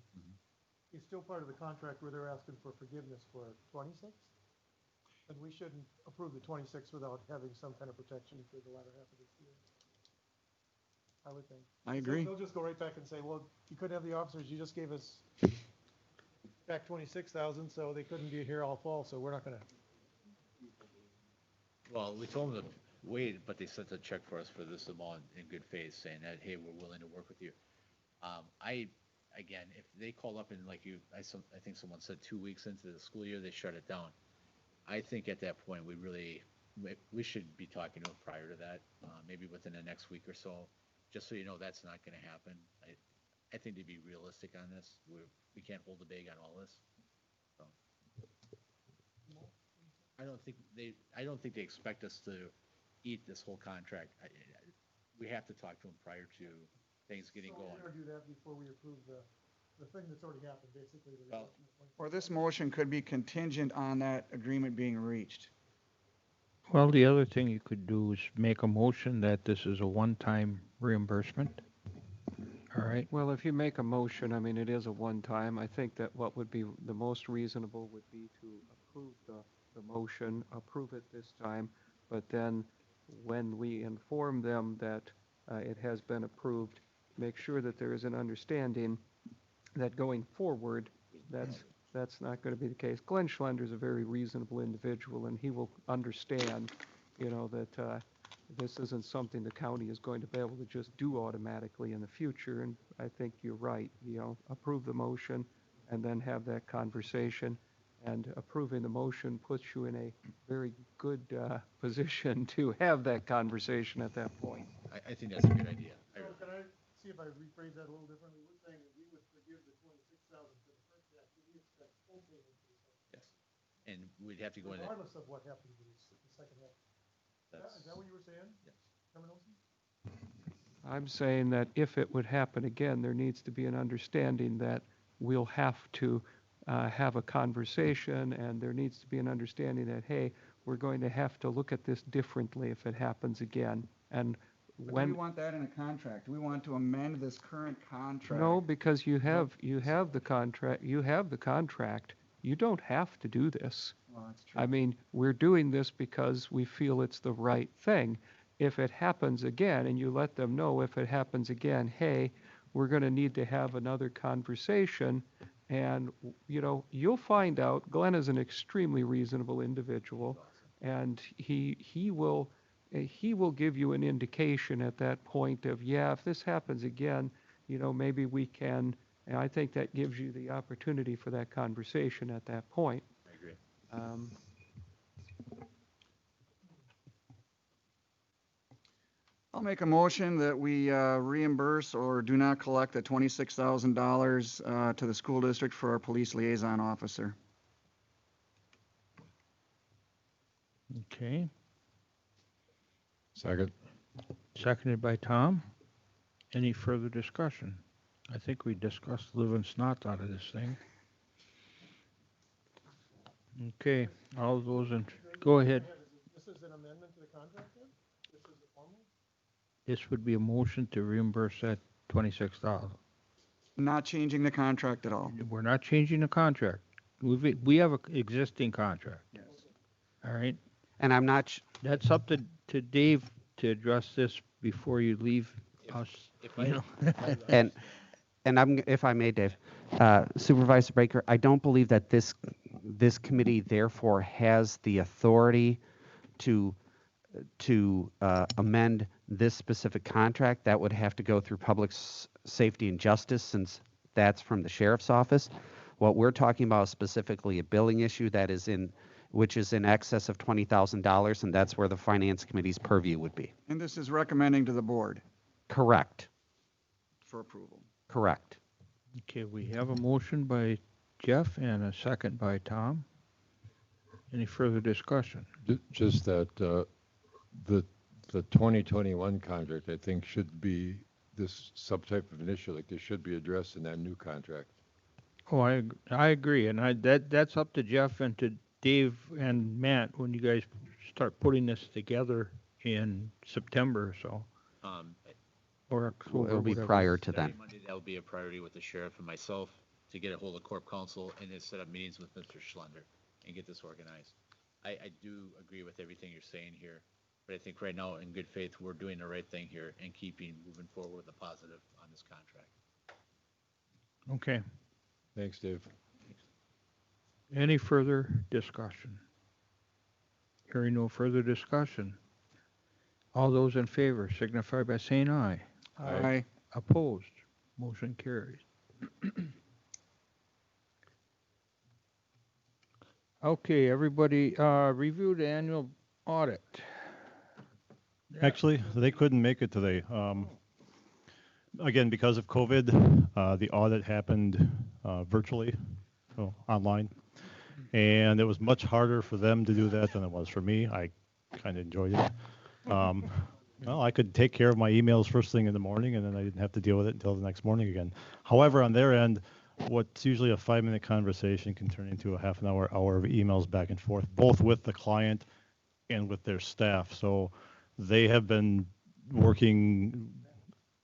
is still part of the contract where they're asking for forgiveness for 26? Then we shouldn't approve the 26 without having some kind of protection for the latter half of this year. I would think. I agree. They'll just go right back and say, well, you couldn't have the officers, you just gave us back 26,000, so they couldn't be here all fall, so we're not gonna. Well, we told them to wait, but they sent a check for us for this amount in good faith, saying that, hey, we're willing to work with you. Again, if they call up and I think someone said 2 weeks into the school year, they shut it down. I think at that point, we should be talking to them prior to that, maybe within the next week or so, just so you know that's not gonna happen. I think to be realistic on this, we can't hold the bag on all this. So. I don't think they expect us to eat this whole contract. We have to talk to them prior to things getting So going. we're gonna do that before we approve the the thing that's already happened, basically. The Well, Or this motion could be contingent on that agreement being reached. Well, the other thing you could do is make a motion that this is a one-time reimbursement. All right, Well, if you make a motion, I mean, it is a one-time. I think that what would be the most reasonable would be to approve the motion, approve it this time, but then when we inform them that it has been approved, make sure that there is an understanding that going forward, that's not going to be the case. Glenn Schlender is a very reasonable individual, and he will understand, that this isn't something the county is going to be able to just do automatically in the future. And I think you're right, approve the motion and then have that conversation. And approving the motion puts you in a very good position to have that conversation at that point. I think that's a good idea. So can I see if I rephrase that a little differently? We're saying that we would forgive the 26,000 for the first half, but we expect full payment for the second half. Yes. And we'd have to go in that. Regardless of what happens in the second half. Is that what you were saying? Yes. Chairman Olson? I'm saying that if it would happen again, there needs to be an understanding that we'll have to have a conversation, and there needs to be an understanding that, hey, we're going to have to look at this differently if it happens again. And But do when we want that in a contract? Do we want to amend this current contract? no, because you have the contract. You have the contract. You don't have to do this. Well, that's true. I mean, we're doing this because we feel it's the right thing. If it happens again, and you let them know if it happens again, hey, we're going to need to have another conversation, and, you'll find out Glenn is an extremely reasonable individual, and he will give you an indication at that point of, yeah, if this happens again, maybe we can, and I think that gives you the opportunity for that conversation at that point. I agree. I'll make a motion that we reimburse or do not collect the $26,000 to the school district for our police liaison officer. okay. Second. Seconded by Tom. Any further discussion? I think we discussed living snot out of this thing. Okay, all those in, go ahead. This is an amendment to the contract then? This is the formal? This would be a motion to reimburse that $26,000. Not changing the contract at all. We're not changing the contract. We have an existing contract. Yes. All right? And I'm not, That's up to Dave to address this before you leave us. If You I, know? and I'm, if I may, Dave, Supervisor Baker, I don't believe that this committee therefore has the authority to amend this specific contract. That would have to go through Public Safety and Justice, since that's from the sheriff's office. What we're talking about is specifically a billing issue which is in excess of $20,000, and that's where the Finance Committee's purview would be. And this is recommending to the board Correct. for approval. Correct. Okay, we have a motion by Jeff and a second by Tom. Any further discussion? Just that the 2021 contract, I think, should be this subtype of issue like this should be addressed in that new contract. Oh, I agree, and that's up to Jeff and to Dave and Matt when you guys start putting this together in September or so, or October. It'll be whatever. prior to then. Starting Monday, that'll be a priority with the sheriff and myself to get a hold of Corp Counsel and then set up meetings with Mr. Schlender and get this organized. I do agree with everything you're saying here, but I think right now, in good faith, we're doing the right thing here and moving forward with a positive on this contract. Okay. Thanks, Dave. Any further discussion? Hearing no further discussion. All those in favor signify by saying aye. Aye. Opposed? Motion carries. Okay, everybody, review the annual audit. Actually, they couldn't make it today. Again, because of COVID, the audit happened virtually, online. And it was much harder for them to do that than it was for me. I kind of enjoyed it. Well, I could take care of my emails first thing in the morning, and then I didn't have to deal with it until the next morning again. However, on their end, what's usually a 5-minute conversation can turn into a half an hour, hour of emails back and forth, both with the client and with their staff. So they have been working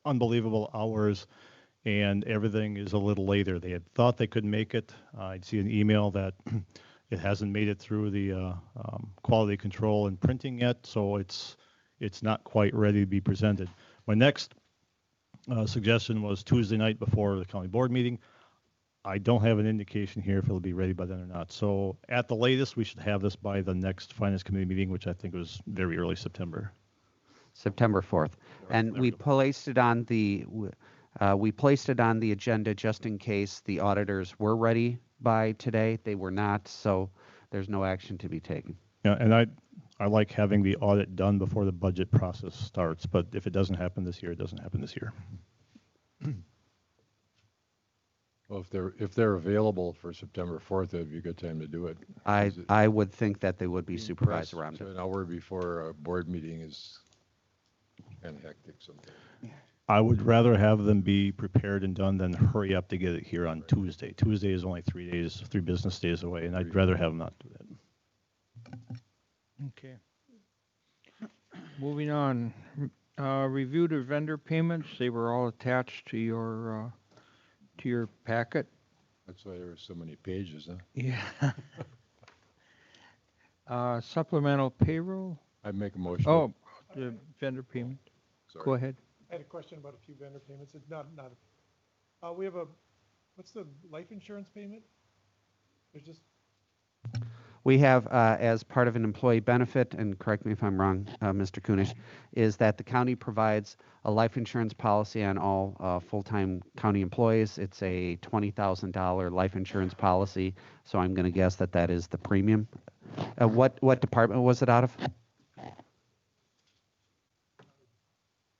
unbelievable hours, and everything is a little later. They had thought they could make it. I'd see an email that it hasn't made it through the quality control and printing yet, so it's not quite ready to be presented. My next suggestion was Tuesday night before the county board meeting. I don't have an indication here if it'll be ready by then or not. So at the latest, we should have this by the next finance committee meeting, which I think was very early September. September 4th. And There we we go. placed it on the, we placed it on the agenda just in case the auditors were ready by today. They were not, so there's no action to be taken. Yeah, and I like having the audit done before the budget process starts, but if it doesn't happen this year, it doesn't happen this year. Well, if they're available for September 4th, it'd be a good time to do it. Is it- I would think that they would be being supervised pressed around to it. an hour before a board meeting is kind of hectic sometimes. I would rather have them be prepared and done than hurry up to get it here on Tuesday. Tuesday is only 3 business days away, and I'd rather have them not do that. Okay. Moving on, review the vendor payments. They were all attached to your packet. That's why there were so many pages, huh? Yeah. Supplemental payroll. I'd make a motion. Oh, the vendor payment. Sorry. Go ahead. I had a question about a few vendor payments. It's not, we have what's the life insurance payment? There's just, We have, as part of an employee benefit, and correct me if I'm wrong, Mr. Kunish, is that the county provides a life insurance policy on all full-time county employees. It's a $20,000 life insurance policy, so I'm going to guess that that is the premium. What department was it out of?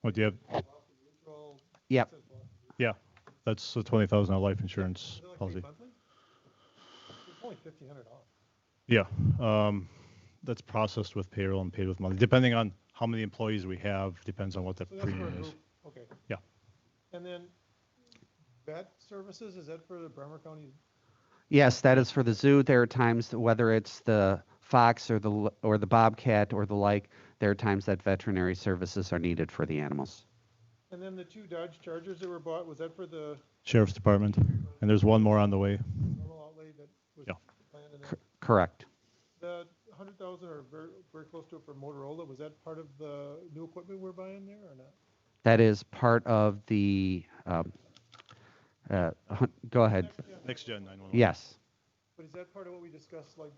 What do you have? neutral. Yep. Says block. Yeah, that's the $20,000 life insurance Is it like paid policy. monthly? It's only $1,500. Yeah, that's processed with payroll and paid with money, depending on how many employees we have, depends on what the So that's for a premium is. group, okay. Yeah. And then vet services, is that for the Bremer County? Yes, that is for the zoo. There are times, whether it's the fox or the bobcat or the like, there are times that veterinary services are needed for the animals. And then the 2 Dodge Chargers that were bought, was that for the Sheriff's Department, and there's one more on the way. normal outlay that was Yeah. planned? And then Correct. the 100,000 or very close to it for Motorola, was that part of the new equipment we're buying there or not? That is part of the. Go ahead. Next Gen 911. Yes. But is that part of what we discussed like?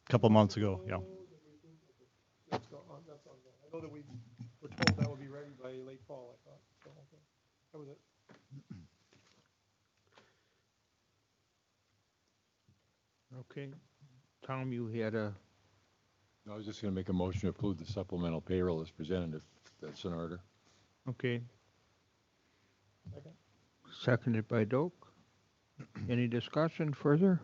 Couple months ago, yeah. That's ongoing. I know that we were told that would be ready by late fall, I thought. So, okay. That was it. Okay. Tom, you had a, I was just going to make a motion to approve the supplemental payroll as presented, if that's in order. okay, Second. seconded by Doak. Any discussion further?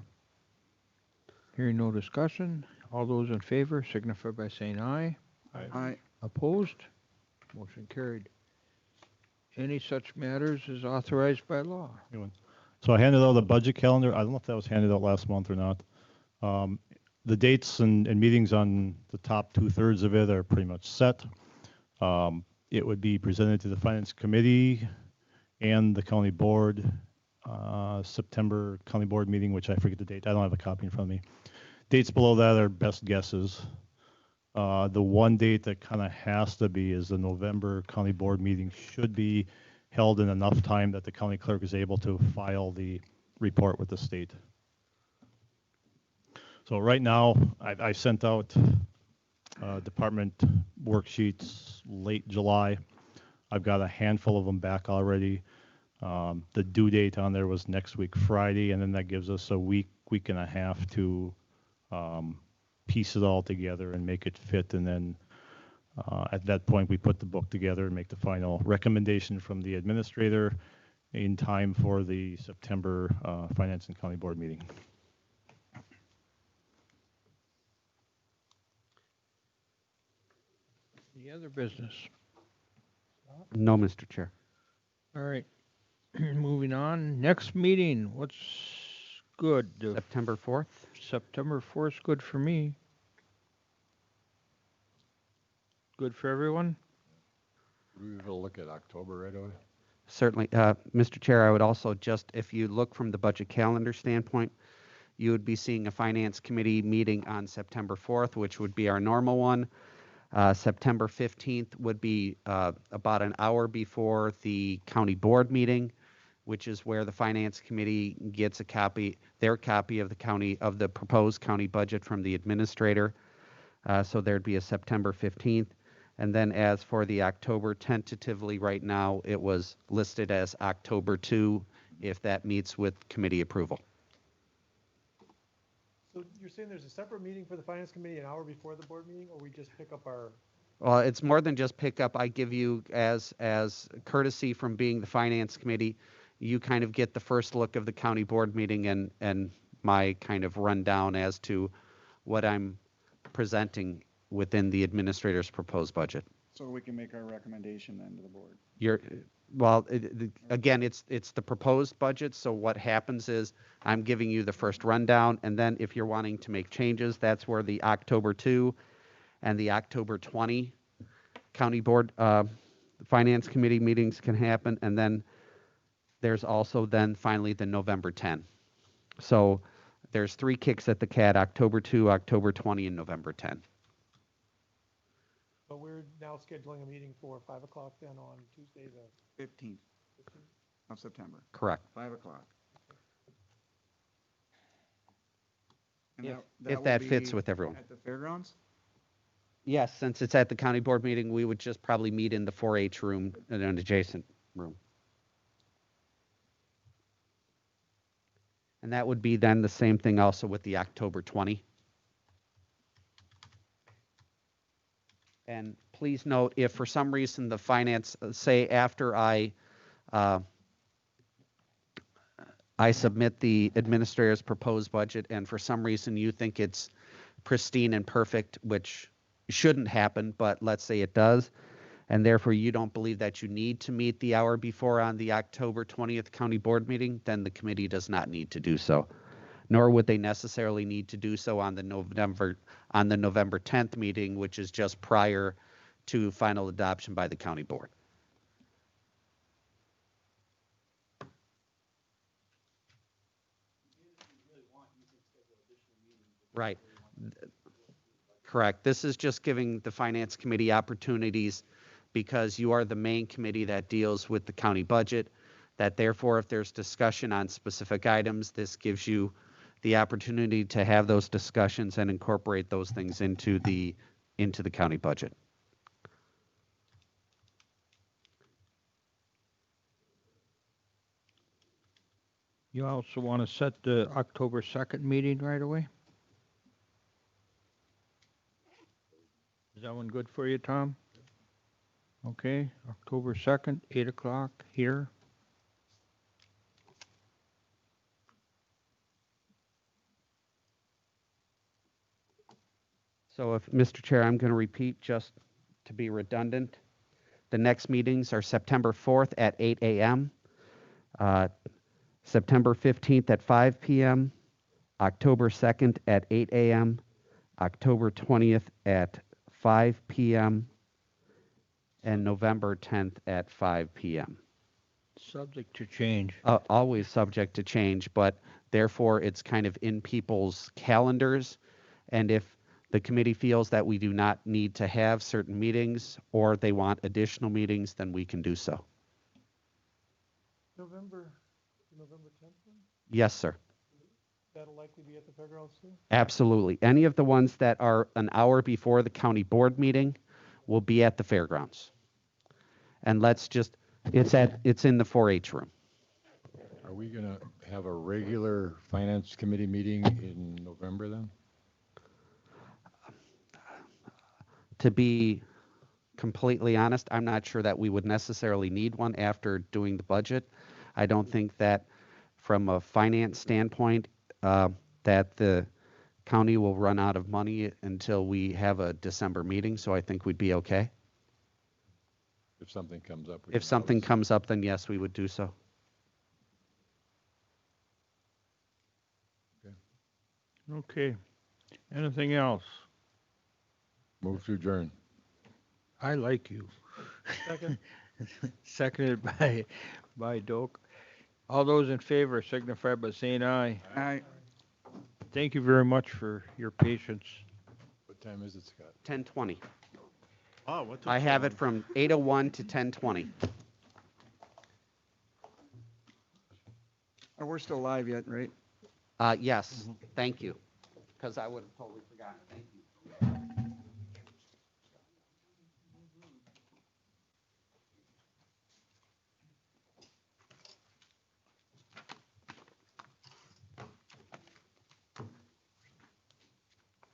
Hearing no discussion. All those in favor signify by saying aye. Aye. Opposed? Motion carried. Any such matters as authorized by law. Good one. So I handed out the budget calendar. I don't know if that was handed out last month or not. The dates and meetings on the top 2/3 of it are pretty much set. It would be presented to the Finance Committee and the County Board, September County Board meeting, which I forget the date. I don't have a copy in front of me. Dates below that are best guesses. The one date that kind of has to be is the November County Board meeting should be held in enough time that the county clerk is able to file the report with the state. So right now, I sent out department worksheets late July. I've got a handful of them back already. The due date on there was next week Friday, and then that gives us a week and a half to piece it all together and make it fit. And then at that point, we put the book together and make the final recommendation from the administrator in time for the September Finance and County Board meeting. Any other business? No, Mr. Chair. All right. Moving on, next meeting, what's good? September 4th? September 4th, good for me. Good for everyone? We will look at October right away. Certainly. Mr. Chair, I would also just, if you look from the budget calendar standpoint, you would be seeing a Finance Committee meeting on September 4th, which would be our normal one. September 15th would be about an hour before the county board meeting, which is where the Finance Committee gets their copy of the proposed county budget from the administrator. So there'd be a September 15th. And then as for the October, tentatively right now, it was listed as October 2, if that meets with committee approval. So you're saying there's a separate meeting for the finance committee an hour before the board meeting, or we just pick up our? Well, it's more than just pickup. I give you as courtesy from being the Finance Committee, you kind of get the first look of the county board meeting and my kind of rundown as to what I'm presenting within the administrator's proposed budget. So we can make our recommendation then to the board. Again, it's the proposed budget, so what happens is I'm giving you the first rundown, and then if you're wanting to make changes, that's where the October 2 and the October 20 county board finance committee meetings can happen, and then there's also then finally the November 10. So there's 3 kicks at the cat: October 2, October 20, and November 10. But we're now scheduling a meeting for 5 o'clock then on Tuesday, the 15th of September, Correct. 5 o'clock. And If will that be fits with everyone. At the fairgrounds? Yes, since it's at the county board meeting, we would just probably meet in the 4-H room, in an adjacent room. And that would be then the same thing also with the October 20. And please note, if for some reason the finance, say after I submit the administrator's proposed budget, and for some reason you think it's pristine and perfect, which shouldn't happen, but let's say it does, and therefore you don't believe that you need to meet the hour before on the October 20th county board meeting, then the committee does not need to do so. Nor would they necessarily need to do so on the November 10th meeting, which is just prior to final adoption by the county board. Right. Correct. This is just giving the Finance Committee opportunities, because you are the main committee that deals with the county budget, that therefore if there's discussion on specific items, this gives you the opportunity to have those discussions and incorporate those things into the county budget. You also want to set the October 2nd meeting right away? Is that one good for you, Tom? Okay, October 2nd, 8 o'clock here. So if, Mr. Chair, I'm going to repeat just to be redundant. The next meetings are September 4th at 8 a.m., September 15th at 5 p.m., October 2nd at 8 a.m., October 20th at 5 p.m., and November 10th at 5 p.m. Subject to change. Always subject to change, but therefore it's kind of in people's calendars. And if the committee feels that we do not need to have certain meetings, or they want additional meetings, then we can do so. November 10th one? Yes, sir. That'll likely be at the fairgrounds too? Absolutely. Any of the ones that are an hour before the county board meeting will be at the fairgrounds. And it's in the 4-H room. Are we going to have a regular finance committee meeting in November then? To be completely honest, I'm not sure that we would necessarily need one after doing the budget. I don't think that from a finance standpoint that the county will run out of money until we have a December meeting, so I think we'd be okay. If something comes up. If something comes up, then yes, we would do so. Okay. Anything else? Move to adjourn. I like you. Second. Seconded by Doak. All those in favor signify by saying aye. I, Thank you very much for your patience. What time is it, Scott? 10:20. Oh, what took I so have it long? from 8:01 to 10:20. oh, we're still live yet, right? Yes, thank you, because I would have totally forgotten. Thank you.